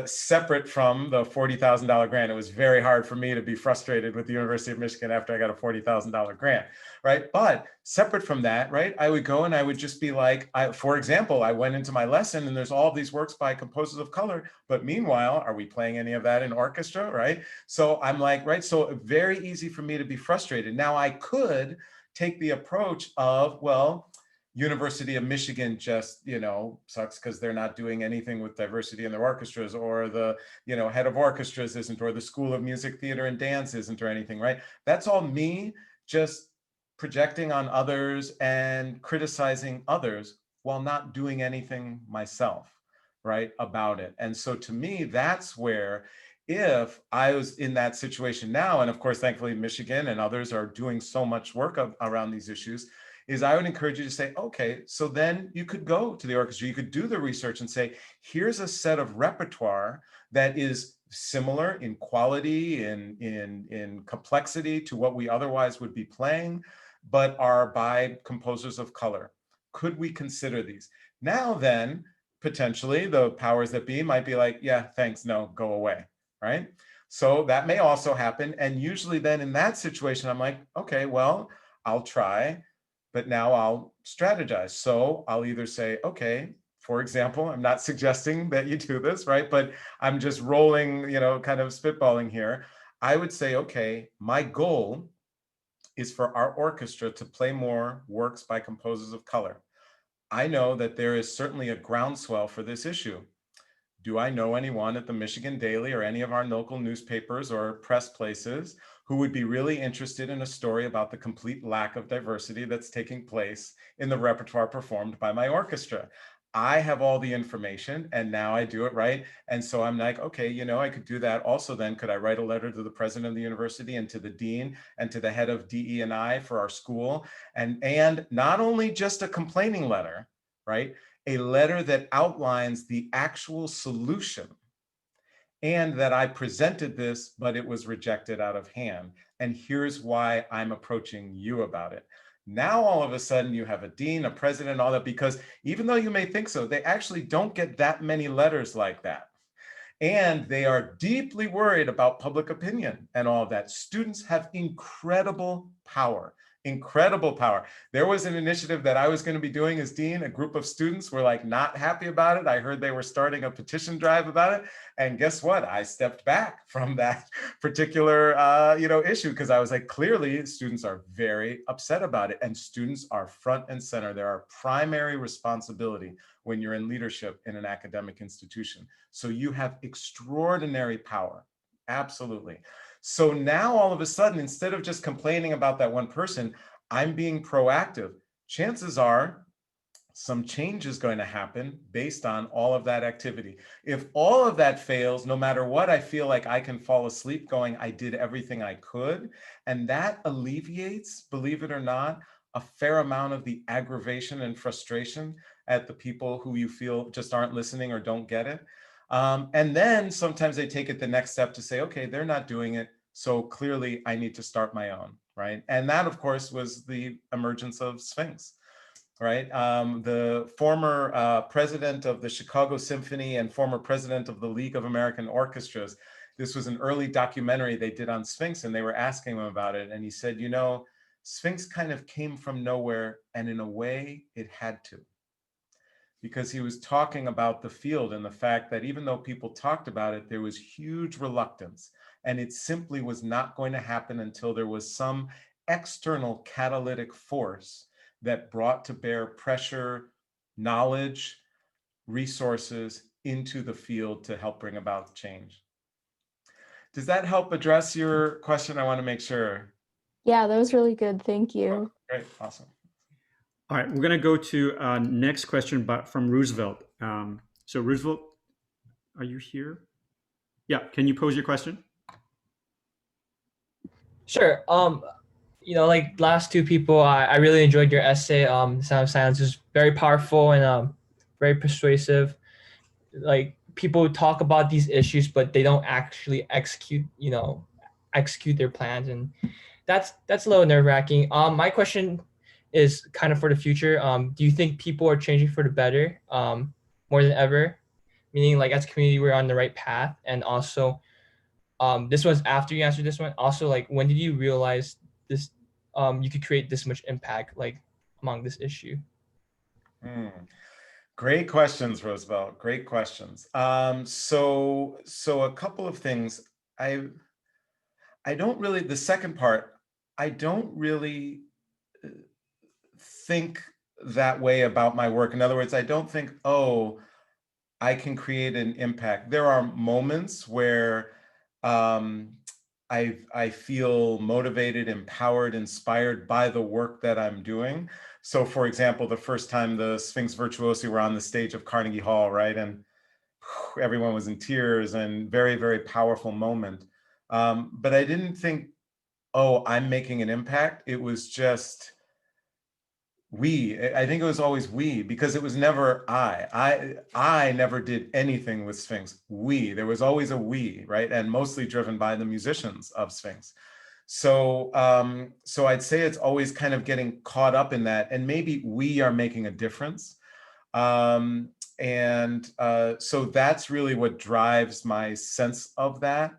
Separate from the $40,000 grant, it was very hard for me to be frustrated with the University of Michigan after I got a $40,000 grant, right? But separate from that, right? I would go and I would just be like, for example, I went into my lesson and there's all these works by composers of color, but meanwhile, are we playing any of that in orchestra, right? So I'm like, right? So very easy for me to be frustrated. Now I could take the approach of, well, University of Michigan just, sucks because they're not doing anything with diversity in their orchestras, or the, head of orchestras isn't, or the School of Music, Theater, and Dance isn't, or anything, right? That's all me just projecting on others and criticizing others while not doing anything myself, right, about it. And so to me, that's where, if I was in that situation now, and of course, thankfully, Michigan and others are doing so much work around these issues, is I would encourage you to say, okay, so then you could go to the orchestra, you could do the research and say, here's a set of repertoire that is similar in quality, in complexity to what we otherwise would be playing, but are by composers of color. Could we consider these? Now then, potentially the powers that be might be like, yeah, thanks, no, go away, right? So that may also happen. And usually then in that situation, I'm like, okay, well, I'll try, but now I'll strategize. So I'll either say, okay, for example, I'm not suggesting that you do this, right? But I'm just rolling, kind of spitballing here. I would say, okay, my goal is for our orchestra to play more works by composers of color. I know that there is certainly a groundswell for this issue. Do I know anyone at the Michigan Daily or any of our local newspapers or press places who would be really interested in a story about the complete lack of diversity that's taking place in the repertoire performed by my orchestra? I have all the information and now I do it, right? And so I'm like, okay, I could do that. Also then, could I write a letter to the president of the university and to the dean and to the head of DE&I for our school? And not only just a complaining letter, right? A letter that outlines the actual solution, and that I presented this, but it was rejected out of hand. And here's why I'm approaching you about it. Now, all of a sudden, you have a dean, a president, all that, because even though you may think so, they actually don't get that many letters like that. And they are deeply worried about public opinion and all of that. Students have incredible power. Incredible power. There was an initiative that I was going to be doing as dean. A group of students were like not happy about it. I heard they were starting a petition drive about it. And guess what? I stepped back from that particular issue because I was like, clearly students are very upset about it. And students are front and center. They're our primary responsibility when you're in leadership in an academic institution. So you have extraordinary power. Absolutely. So now all of a sudden, instead of just complaining about that one person, I'm being proactive. Chances are some change is going to happen based on all of that activity. If all of that fails, no matter what, I feel like I can fall asleep going, I did everything I could. And that alleviates, believe it or not, a fair amount of the aggravation and frustration at the people who you feel just aren't listening or don't get it. And then sometimes they take it the next step to say, okay, they're not doing it, so clearly I need to start my own, right? And that, of course, was the emergence of Sphinx, right? The former president of the Chicago Symphony and former president of the League of American Orchestras, this was an early documentary they did on Sphinx, and they were asking him about it. And he said, Sphinx kind of came from nowhere, and in a way, it had to. Because he was talking about the field and the fact that even though people talked about it, there was huge reluctance. And it simply was not going to happen until there was some external catalytic force that brought to bear pressure, knowledge, resources into the field to help bring about change. Does that help address your question? I want to make sure. Yeah, that was really good. Thank you. Great, awesome. All right, we're going to go to next question from Roosevelt. So Roosevelt, are you here? Yeah, can you pose your question? Sure. Like last two people, I really enjoyed your essay. Sound of Silence is very powerful and very persuasive. Like people talk about these issues, but they don't actually execute their plans, and that's a little nerve-wracking. My question is kind of for the future. Do you think people are changing for the better more than ever? Meaning, like as a community, we're on the right path, and also, this one's after you answered this one. Also, like when did you realize this? You could create this much impact, like among this issue. Great questions, Roosevelt. Great questions. So a couple of things. I don't really, the second part, I don't really think that way about my work. In other words, I don't think, oh, I can create an impact. There are moments where I feel motivated, empowered, inspired by the work that I'm doing. So for example, the first time the Sphinx Virtuosi were on the stage of Carnegie Hall, right? And everyone was in tears and very, very powerful moment. But I didn't think, oh, I'm making an impact. It was just, I think it was always we, because it was never I never did anything with Sphinx. There was always a we, right? And mostly driven by the musicians of Sphinx. So, so I'd say it's always kind of getting caught up in that, and maybe we are making a difference. So that's really what drives my sense of that.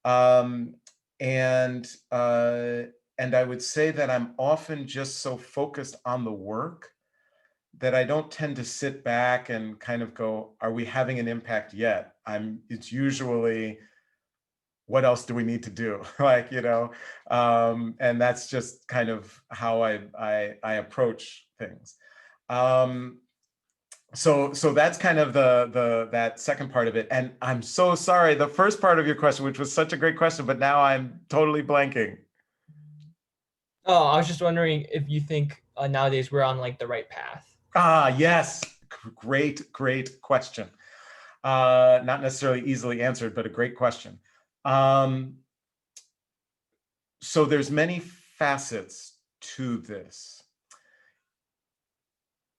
Um, and I would say that I'm often just so focused on the work that I don't tend to sit back and kind of go, are we having an impact yet? It's usually, what else do we need to do? Like, and that's just kind of how I approach things. So that's kind of that second part of it. And I'm so sorry, the first part of your question, which was such a great question, but now I'm totally blanking. Oh, I was just wondering if you think nowadays we're on like the right path. Yes, great question. Not necessarily easily answered, but a great question. So there's many facets to this.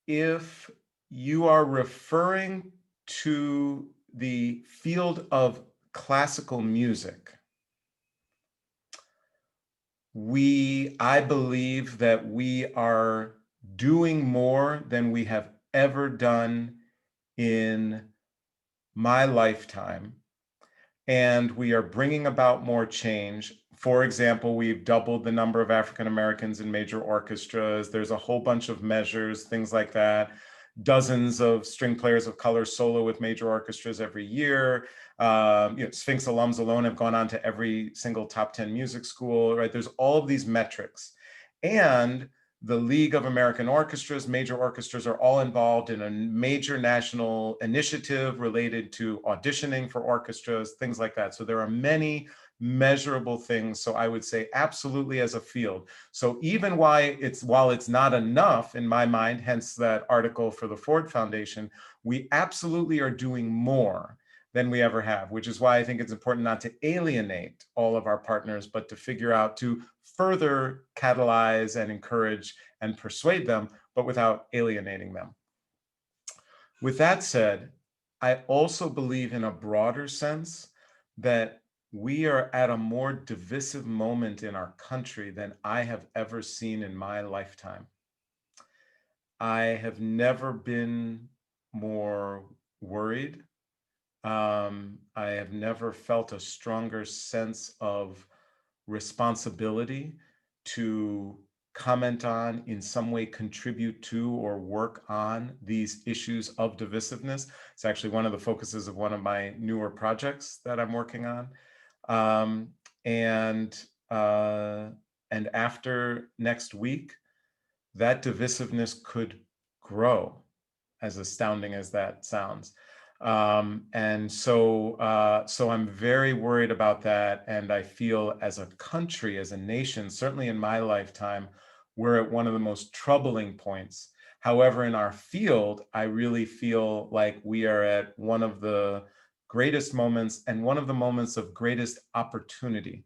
If you are referring to the field of classical music, I believe that we are doing more than we have ever done in my lifetime, and we are bringing about more change. For example, we've doubled the number of African Americans in major orchestras. There's a whole bunch of measures, things like that. Dozens of string players of color solo with major orchestras every year. Sphinx alums alone have gone on to every single top 10 music school, right? There's all of these metrics. And the League of American Orchestras, major orchestras, are all involved in a major national initiative related to auditioning for orchestras, things like that. So there are many measurable things. So I would say absolutely as a field. So even while it's not enough in my mind, hence that article for the Ford Foundation, we absolutely are doing more than we ever have, which is why I think it's important not to alienate all of our partners, but to figure out to further catalyze and encourage and persuade them, but without alienating them. With that said, I also believe in a broader sense that we are at a more divisive moment in our country than I have ever seen in my lifetime. I have never been more worried. I have never felt a stronger sense of responsibility to comment on, in some way contribute to, or work on these issues of divisiveness. It's actually one of the focuses of one of my newer projects that I'm working on. And after next week, that divisiveness could grow, as astounding as that sounds. So I'm very worried about that. And I feel as a country, as a nation, certainly in my lifetime, we're at one of the most troubling points. However, in our field, I really feel like we are at one of the greatest moments and one of the moments of greatest opportunity.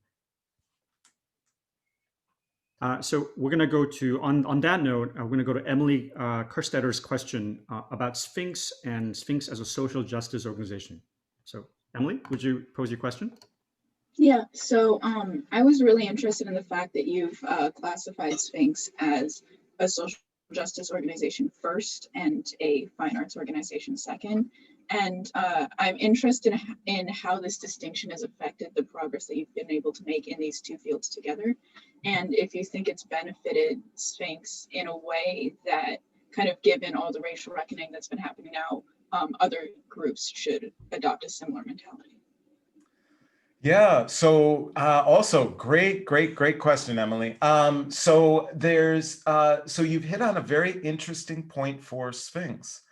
So we're going to go to, on that note, we're going to go to Emily Kerstetter's question about Sphinx and Sphinx as a social justice organization. So Emily, would you pose your question? Yeah, so I was really interested in the fact that you've classified Sphinx as a social justice organization first and a fine arts organization second. And I'm interested in how this distinction has affected the progress that you've been able to make in these two fields together. And if you think it's benefited Sphinx in a way that, kind of given all the racial reckoning that's been happening now, other groups should adopt a similar mentality. Yeah, so also great question, Emily. So you've hit on a very interesting point for Sphinx,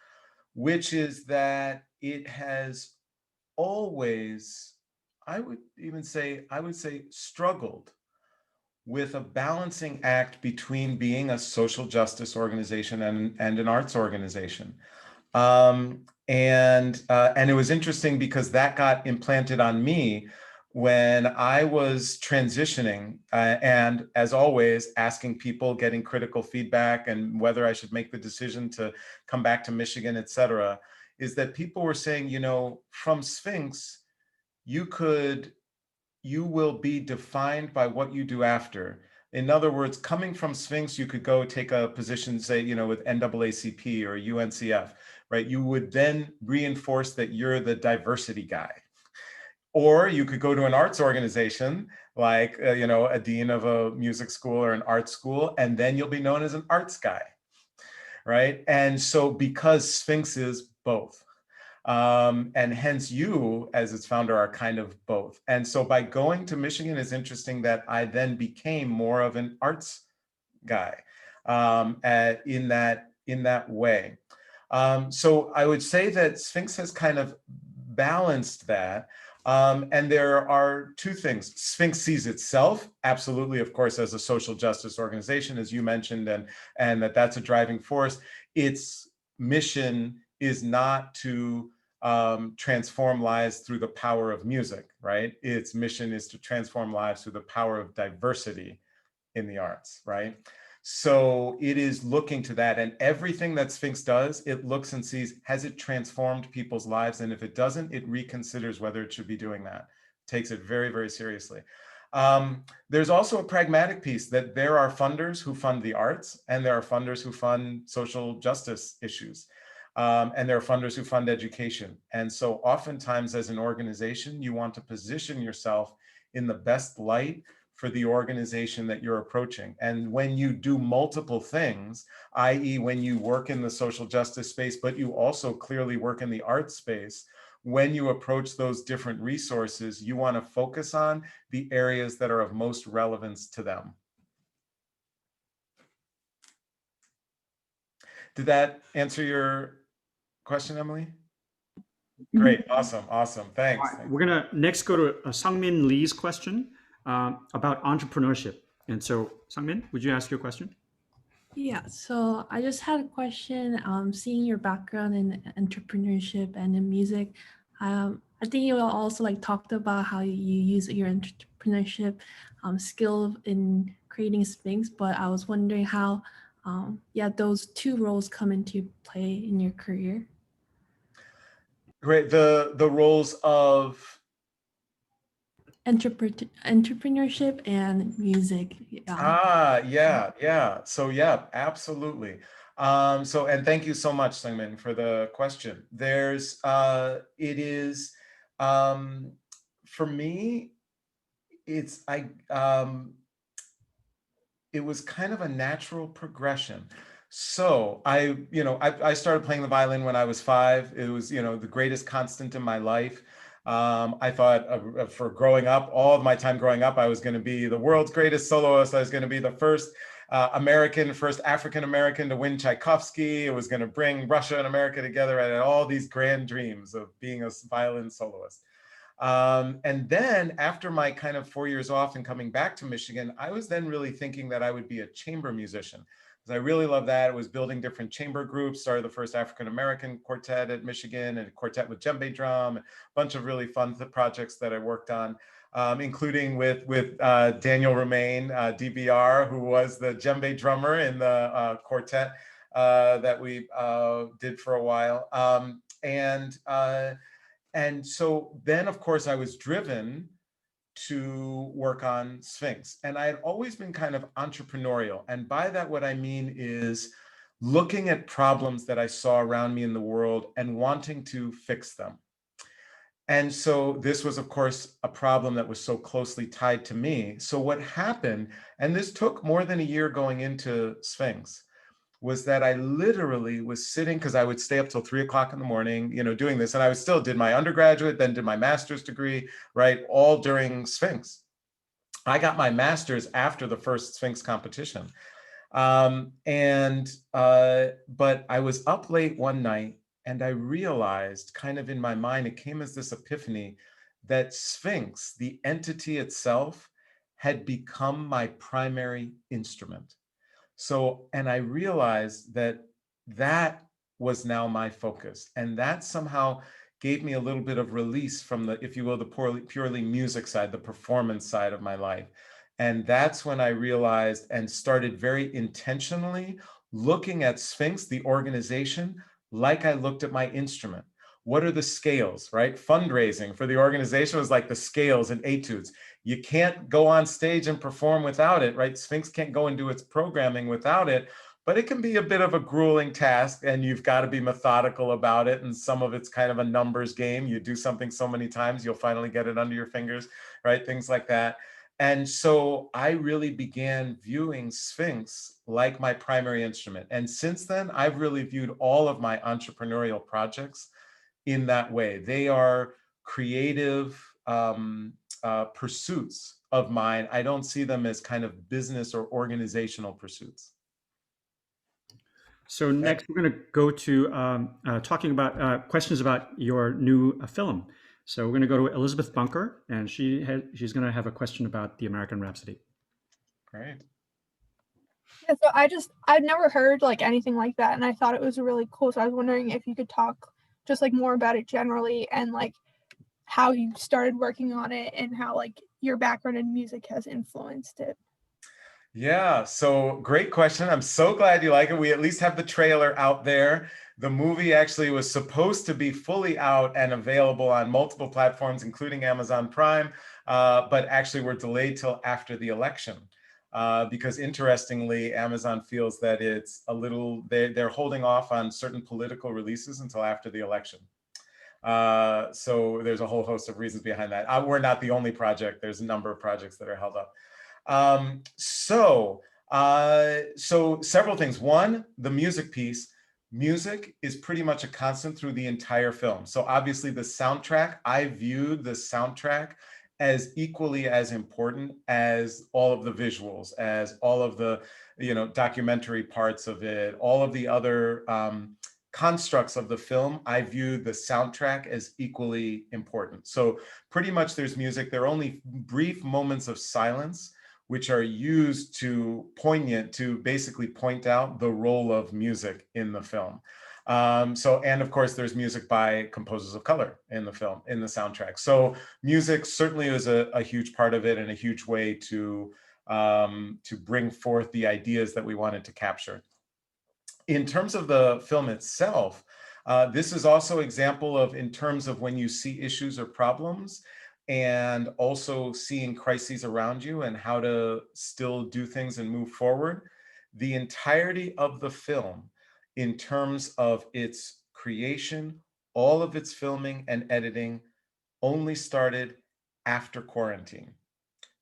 which is that it has always, I would say, struggled with a balancing act between being a social justice organization and an arts organization. And it was interesting because that got implanted on me when I was transitioning, and as always, asking people, getting critical feedback, and whether I should make the decision to come back to Michigan, et cetera, is that people were saying, you know, from Sphinx, you will be defined by what you do after. In other words, coming from Sphinx, you could go take a position, say, you know, with NAACP or UNCF, right? You would then reinforce that you're the diversity guy. Or you could go to an arts organization like, you know, a dean of a music school or an art school, and then you'll be known as an arts guy, right? And so because Sphinx is both, and hence you as its founder are kind of both. And so by going to Michigan, it's interesting that I then became more of an arts guy in that way. So I would say that Sphinx has kind of balanced that. And there are two things. Sphinx sees itself, absolutely, of course, as a social justice organization, as you mentioned, and that's a driving force. Its mission is not to transform lives through the power of music, right? Its mission is to transform lives through the power of diversity in the arts, right? So it is looking to that, and everything that Sphinx does, it looks and sees, has it transformed people's lives? And if it doesn't, it reconsiders whether it should be doing that. Takes it very, very seriously. There's also a pragmatic piece that there are funders who fund the arts, and there are funders who fund social justice issues. And there are funders who fund education. And so oftentimes as an organization, you want to position yourself in the best light for the organization that you're approaching. And when you do multiple things, i.e. when you work in the social justice space, but you also clearly work in the arts space, when you approach those different resources, you want to focus on the areas that are of most relevance to them. Did that answer your question, Emily? Great, awesome, thanks. All right, we're gonna next go to Sangmin Lee's question about entrepreneurship. And so, Sangmin, would you ask your question? Yeah, so I just had a question. Seeing your background in entrepreneurship and in music, I think you also like talked about how you use your entrepreneurship skill in creating Sphinx, but I was wondering how, yeah, those two roles come into play in your career. Great, the roles of Entrepreneurship and music. Yeah. So yeah, absolutely. So, and thank you so much, Sungmin, for the question. There's, it is, for me, it was kind of a natural progression. So I started playing the violin when I was 5. It was, the greatest constant in my life. I thought for growing up, all of my time growing up, I was going to be the world's greatest soloist. I was going to be the first first African-American to win Tchaikovsky. It was going to bring Russia and America together. I had all these grand dreams of being a violin soloist. And then after my kind of 4 years off and coming back to Michigan, I was then really thinking that I would be a chamber musician. I really love that. It was building different chamber groups, started the first African-American quartet at Michigan, and a quartet with djembe drum, a bunch of really fun projects that I worked on, including with Daniel Romaine, DBR, who was the djembe drummer in the quartet that we did for a while. And so then, of course, I was driven to work on Sphinx. And I had always been kind of entrepreneurial. And by that, what I mean is looking at problems that I saw around me in the world and wanting to fix them. And so this was, of course, a problem that was so closely tied to me. So what happened, and this took more than a year going into Sphinx, was that I literally was sitting, because I would stay up till 3 o'clock in the morning, doing this. And I still did my undergraduate, then did my master's degree, right? All during Sphinx. I got my master's after the first Sphinx competition. But I was up late one night and I realized kind of in my mind, it came as this epiphany that Sphinx, the entity itself, had become my primary instrument. So, and I realized that was now my focus, and that somehow gave me a little bit of release from the, if you will, the purely music side, the performance side of my life. And that's when I realized and started very intentionally looking at Sphinx, the organization, like I looked at my instrument. What are the scales, right? Fundraising for the organization was like the scales and etudes. You can't go on stage and perform without it, right? Sphinx can't go and do its programming without it, but it can be a bit of a grueling task, and you've got to be methodical about it. And some of it's kind of a numbers game. You do something so many times, you'll finally get it under your fingers, right? Things like that. And so I really began viewing Sphinx like my primary instrument. And since then, I've really viewed all of my entrepreneurial projects in that way. They are creative pursuits of mine. I don't see them as kind of business or organizational pursuits. So next, we're going to go to talking about questions about your new film. So we're going to go to Elizabeth Bunker, and she's going to have a question about the American Rhapsody. Great. Yeah, so I'd never heard like anything like that, and I thought it was really cool. So I was wondering if you could talk just like more about it generally, and like how you started working on it, and how like your background in music has influenced it. Yeah, so great question. I'm so glad you like it. We at least have the trailer out there. The movie actually was supposed to be fully out and available on multiple platforms, including Amazon Prime, but actually we're delayed till after the election. Because interestingly, Amazon feels that it's a little, they're holding off on certain political releases until after the election. So there's a whole host of reasons behind that. We're not the only project. There's a number of projects that are held up. So several things. One, the music piece. Music is pretty much a constant through the entire film. So obviously the soundtrack, I viewed the soundtrack as equally as important as all of the visuals, as all of the, documentary parts of it, all of the other constructs of the film. I view the soundtrack as equally important. So pretty much there's music. There are only brief moments of silence which are used to basically point out the role of music in the film. And of course, there's music by composers of color in the film, in the soundtrack. So music certainly is a huge part of it, and a huge way to bring forth the ideas that we wanted to capture. In terms of the film itself, this is also an example of, in terms of when you see issues or problems, and also seeing crises around you and how to still do things and move forward. The entirety of the film, in terms of its creation, all of its filming and editing, only started after quarantine.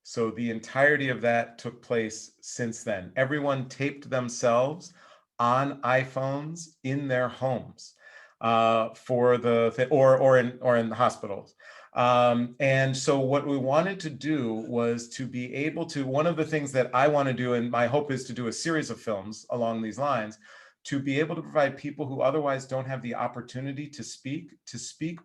So the entirety of that took place since then. Everyone taped themselves on iPhones in their homes or in the hospitals. And so what we wanted to do was to be able to, one of the things that I want to do, and my hope is to do a series of films along these lines, to be able to provide people who otherwise don't have the opportunity to speak,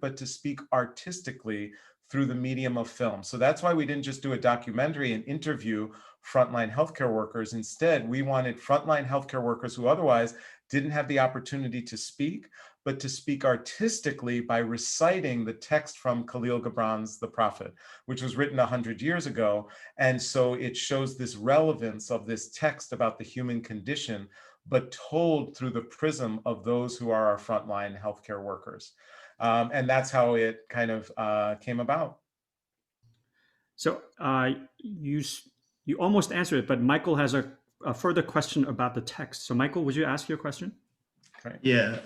but to speak artistically through the medium of film. So that's why we didn't just do a documentary and interview frontline healthcare workers. Instead, we wanted frontline healthcare workers who otherwise didn't have the opportunity to speak, but to speak artistically by reciting the text from Khalil Gibran's The Prophet, which was written 100 years ago. And so it shows this relevance of this text about the human condition, but told through the prism of those who are our frontline healthcare workers. And that's how it kind of came about. So you almost answered it, but Michael has a further question about the text. So Michael, would you ask your question? Okay. Yeah,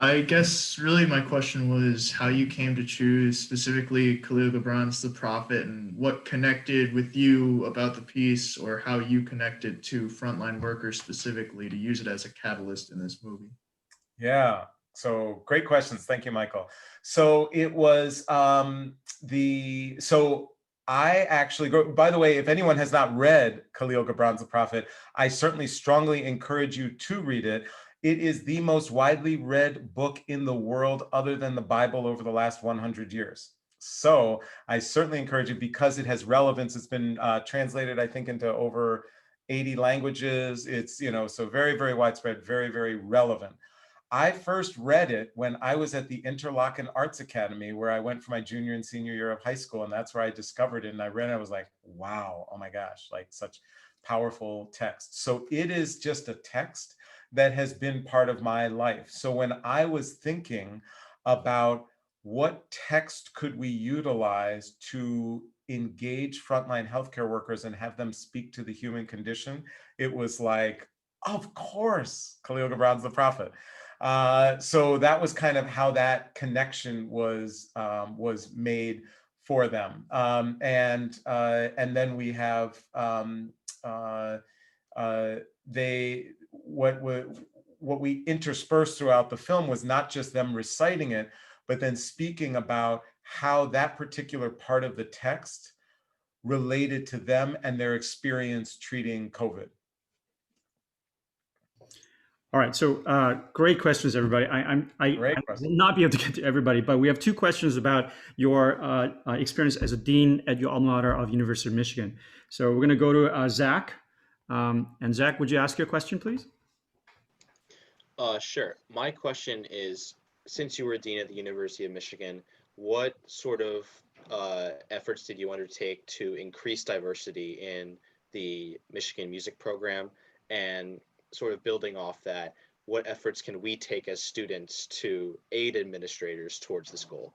I guess really my question was how you came to choose specifically Khalil Gibran's The Prophet, and what connected with you about the piece, or how you connected to frontline workers specifically to use it as a catalyst in this movie. Yeah, so great questions. Thank you, Michael. So it was I actually, by the way, if anyone has not read Khalil Gibran's The Prophet, I certainly strongly encourage you to read it. It is the most widely read book in the world other than the Bible over the last 100 years. So I certainly encourage it because it has relevance. It's been translated, I think, into over 80 languages. It's, so very, very widespread, very, very relevant. I first read it when I was at the Interlochen Arts Academy, where I went for my junior and senior year of high school. And that's where I discovered it. And I read it, I was like, wow, oh my gosh, like such powerful text. So it is just a text that has been part of my life. So when I was thinking about what text could we utilize to engage frontline healthcare workers and have them speak to the human condition, it was like, of course, Khalil Gibran's The Prophet. So that was kind of how that connection was made for them. And then we have what we interspersed throughout the film was not just them reciting it, but then speaking about how that particular part of the text related to them and their experience treating COVID. All right, so great questions, everybody. I will not be able to get to everybody, but we have two questions about your experience as a dean at your alma mater of University of Michigan. So we're going to go to Zach. And Zach, would you ask your question, please? Sure. My question is, since you were dean at the University of Michigan, what sort of efforts did you undertake to increase diversity in the Michigan music program? And sort of building off that, what efforts can we take as students to aid administrators towards this goal?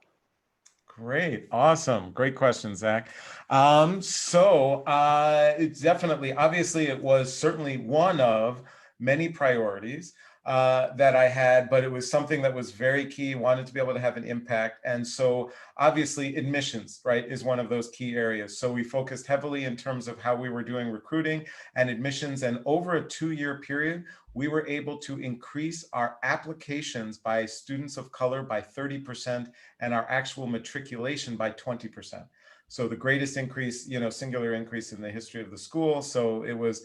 Great, awesome, great question, Zach. It's definitely, obviously, it was certainly one of many priorities that I had, but it was something that was very key, wanted to be able to have an impact. And so obviously admissions, right, is one of those key areas. So we focused heavily in terms of how we were doing recruiting and admissions. And over a 2-year period, we were able to increase our applications by students of color by 30% and our actual matriculation by 20%. So the greatest increase, singular increase in the history of the school. So it was,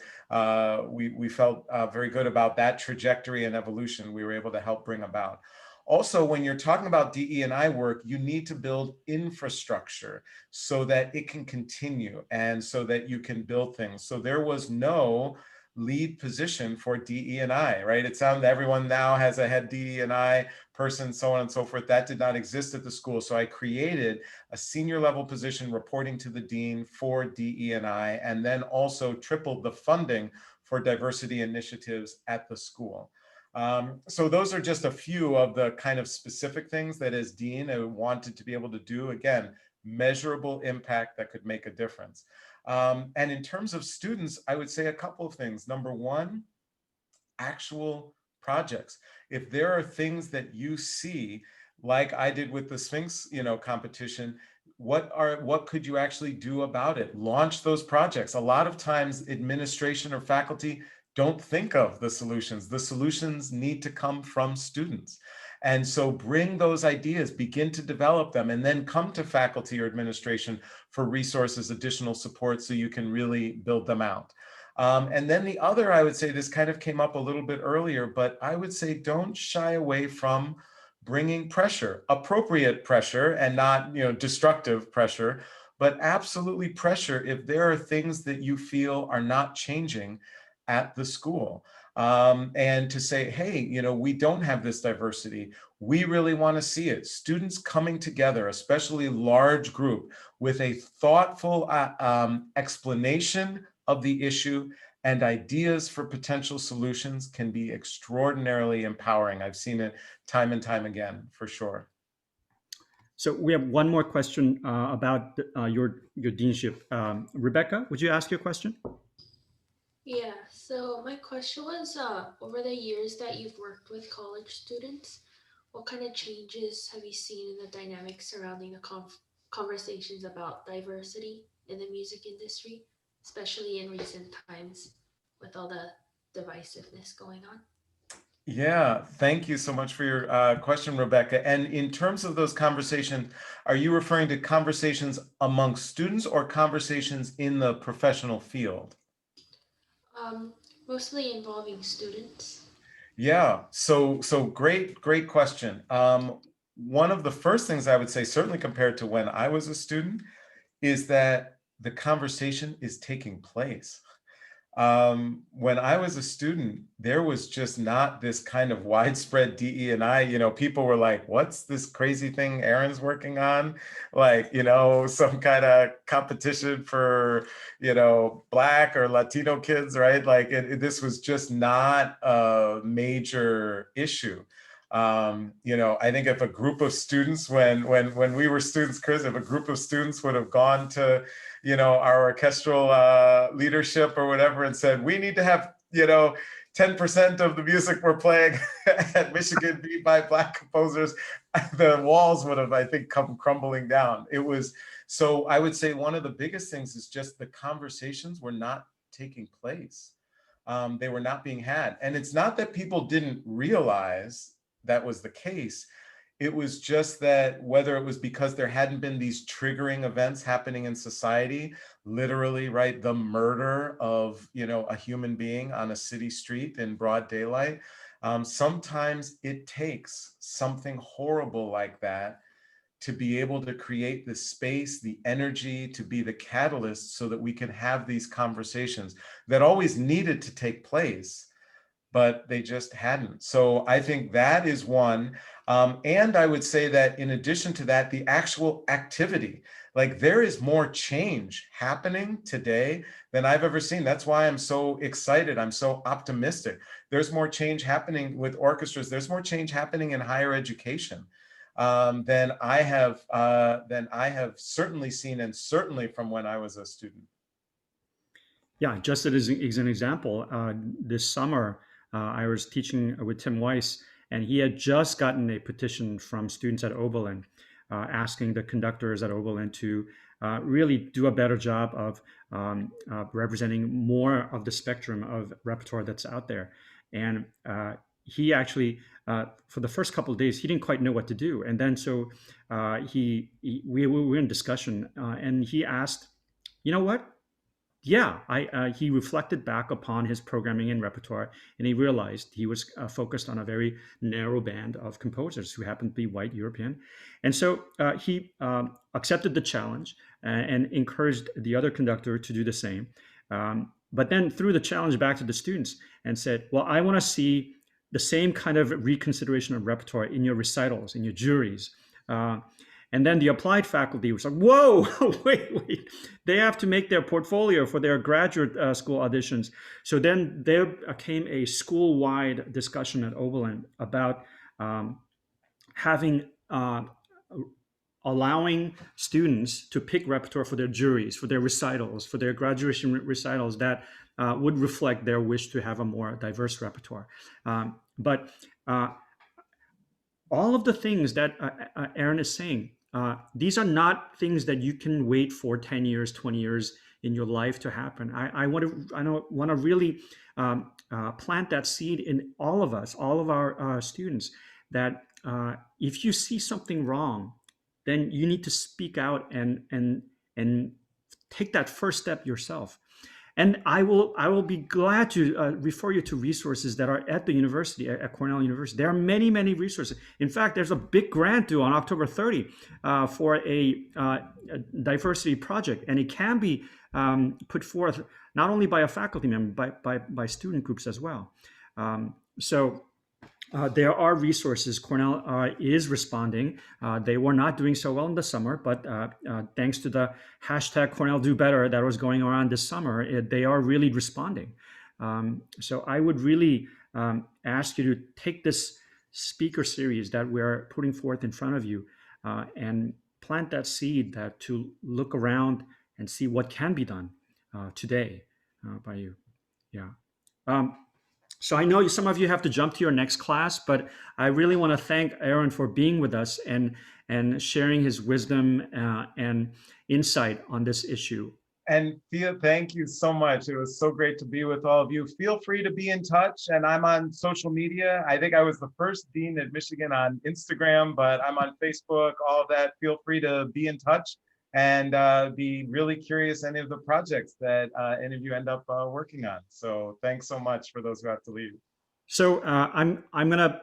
we felt very good about that trajectory and evolution we were able to help bring about. Also, when you're talking about DE&I work, you need to build infrastructure so that it can continue and so that you can build things. So there was no lead position for DE&I, right? It sounds everyone now has a head DE&I person, so on and so forth. That did not exist at the school. So I created a senior level position reporting to the dean for DE&I, and then also tripled the funding for diversity initiatives at the school. So those are just a few of the kind of specific things that as dean I wanted to be able to do. Again, measurable impact that could make a difference. And in terms of students, I would say a couple of things. Number one, actual projects. If there are things that you see, like I did with the Sphinx, competition, what could you actually do about it? Launch those projects. A lot of times administration or faculty don't think of the solutions. The solutions need to come from students. And so bring those ideas, begin to develop them, and then come to faculty or administration for resources, additional support, so you can really build them out. And then the other, I would say, this kind of came up a little bit earlier, but I would say don't shy away from bringing pressure, appropriate pressure, and not destructive pressure, but absolutely pressure if there are things that you feel are not changing at the school. And to say, hey, we don't have this diversity. We really want to see it. Students coming together, especially large group, with a thoughtful explanation of the issue and ideas for potential solutions can be extraordinarily empowering. I've seen it time and time again, for sure. So we have one more question about your deanship. Rebecca, would you ask your question? Yeah, so my question was, over the years that you've worked with college students, what kind of changes have you seen in the dynamics surrounding the conversations about diversity in the music industry, especially in recent times with all the divisiveness going on? Yeah, thank you so much for your question, Rebecca. And in terms of those conversations, are you referring to conversations among students or conversations in the professional field? Mostly involving students. Yeah, so great question. One of the first things I would say, certainly compared to when I was a student, is that the conversation is taking place. When I was a student, there was just not this kind of widespread DE&I. People were like, what's this crazy thing Aaron's working on? Like, some kind of competition for, Black or Latino kids, right? Like this was just not a major issue. I think if a group of students, when we were students, Chris, if a group of students would have gone to, our orchestral leadership or whatever and said, we need to have, 10% of the music we're playing at Michigan be by Black composers, the walls would have, I think, come crumbling down. So I would say one of the biggest things is just the conversations were not taking place. They were not being had. And it's not that people didn't realize that was the case. It was just that whether it was because there hadn't been these triggering events happening in society, literally, right, the murder of, a human being on a city street in broad daylight. Sometimes it takes something horrible like that to be able to create the space, the energy, to be the catalyst so that we can have these conversations that always needed to take place, but they just hadn't. So I think that is one. And I would say that in addition to that, the actual activity, like there is more change happening today than I've ever seen. That's why I'm so excited. I'm so optimistic. There's more change happening with orchestras. There's more change happening in higher education than I have certainly seen, and certainly from when I was a student. Yeah, just as an example, this summer I was teaching with Tim Weiss, and he had just gotten a petition from students at Oberlin asking the conductors at Oberlin to really do a better job of representing more of the spectrum of repertoire that's out there. And he actually, for the first couple of days, he didn't quite know what to do. And then so we were in discussion, and he asked, you know what? Yeah, he reflected back upon his programming and repertoire, and he realized he was focused on a very narrow band of composers who happened to be white European. And so he accepted the challenge and encouraged the other conductor to do the same. But then threw the challenge back to the students and said, well, I want to see the same kind of reconsideration of repertoire in your recitals, in your juries. And then the applied faculty was like, whoa, wait, they have to make their portfolio for their graduate school auditions. So then there came a school-wide discussion at Oberlin about allowing students to pick repertoire for their juries, for their recitals, for their graduation recitals that would reflect their wish to have a more diverse repertoire. But all of the things that Aaron is saying, these are not things that you can wait for 10 years, 20 years in your life to happen. I want to really plant that seed in all of us, all of our students, that if you see something wrong, then you need to speak out and take that first step yourself. And I will be glad to refer you to resources that are at the university, at Cornell University. There are many, many resources. In fact, there's a big grant due on October 30 for a diversity project, and it can be put forth not only by a faculty member, by student groups as well. There are resources. Cornell is responding. They were not doing so well in the summer, but thanks to the hashtag Cornell Do Better that was going around this summer, they are really responding. So I would really ask you to take this speaker series that we're putting forth in front of you and plant that seed to look around and see what can be done today by you. Yeah. So I know some of you have to jump to your next class, but I really want to thank Aaron for being with us and sharing his wisdom and insight on this issue. And Thea, thank you so much. It was so great to be with all of you. Feel free to be in touch, and I'm on social media. I think I was the first dean at Michigan on Instagram, but I'm on Facebook, all of that. Feel free to be in touch and be really curious any of the projects that any of you end up working on. So thanks so much for those who have to leave. So I'm gonna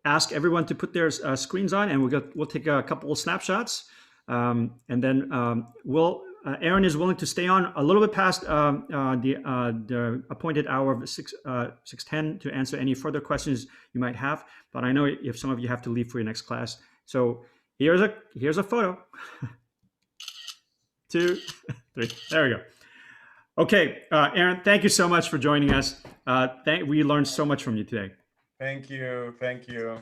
ask everyone to put their screens on, and we'll take a couple of snapshots, and then we'll Aaron is willing to stay on a little bit past the appointed hour of 6:10 to answer any further questions you might have. But I know if some of you have to leave for your next class. So here's a photo. 2, 3. There we go. Okay, Aaron, thank you so much for joining us. We learned so much from you today. Thank you. Thank you.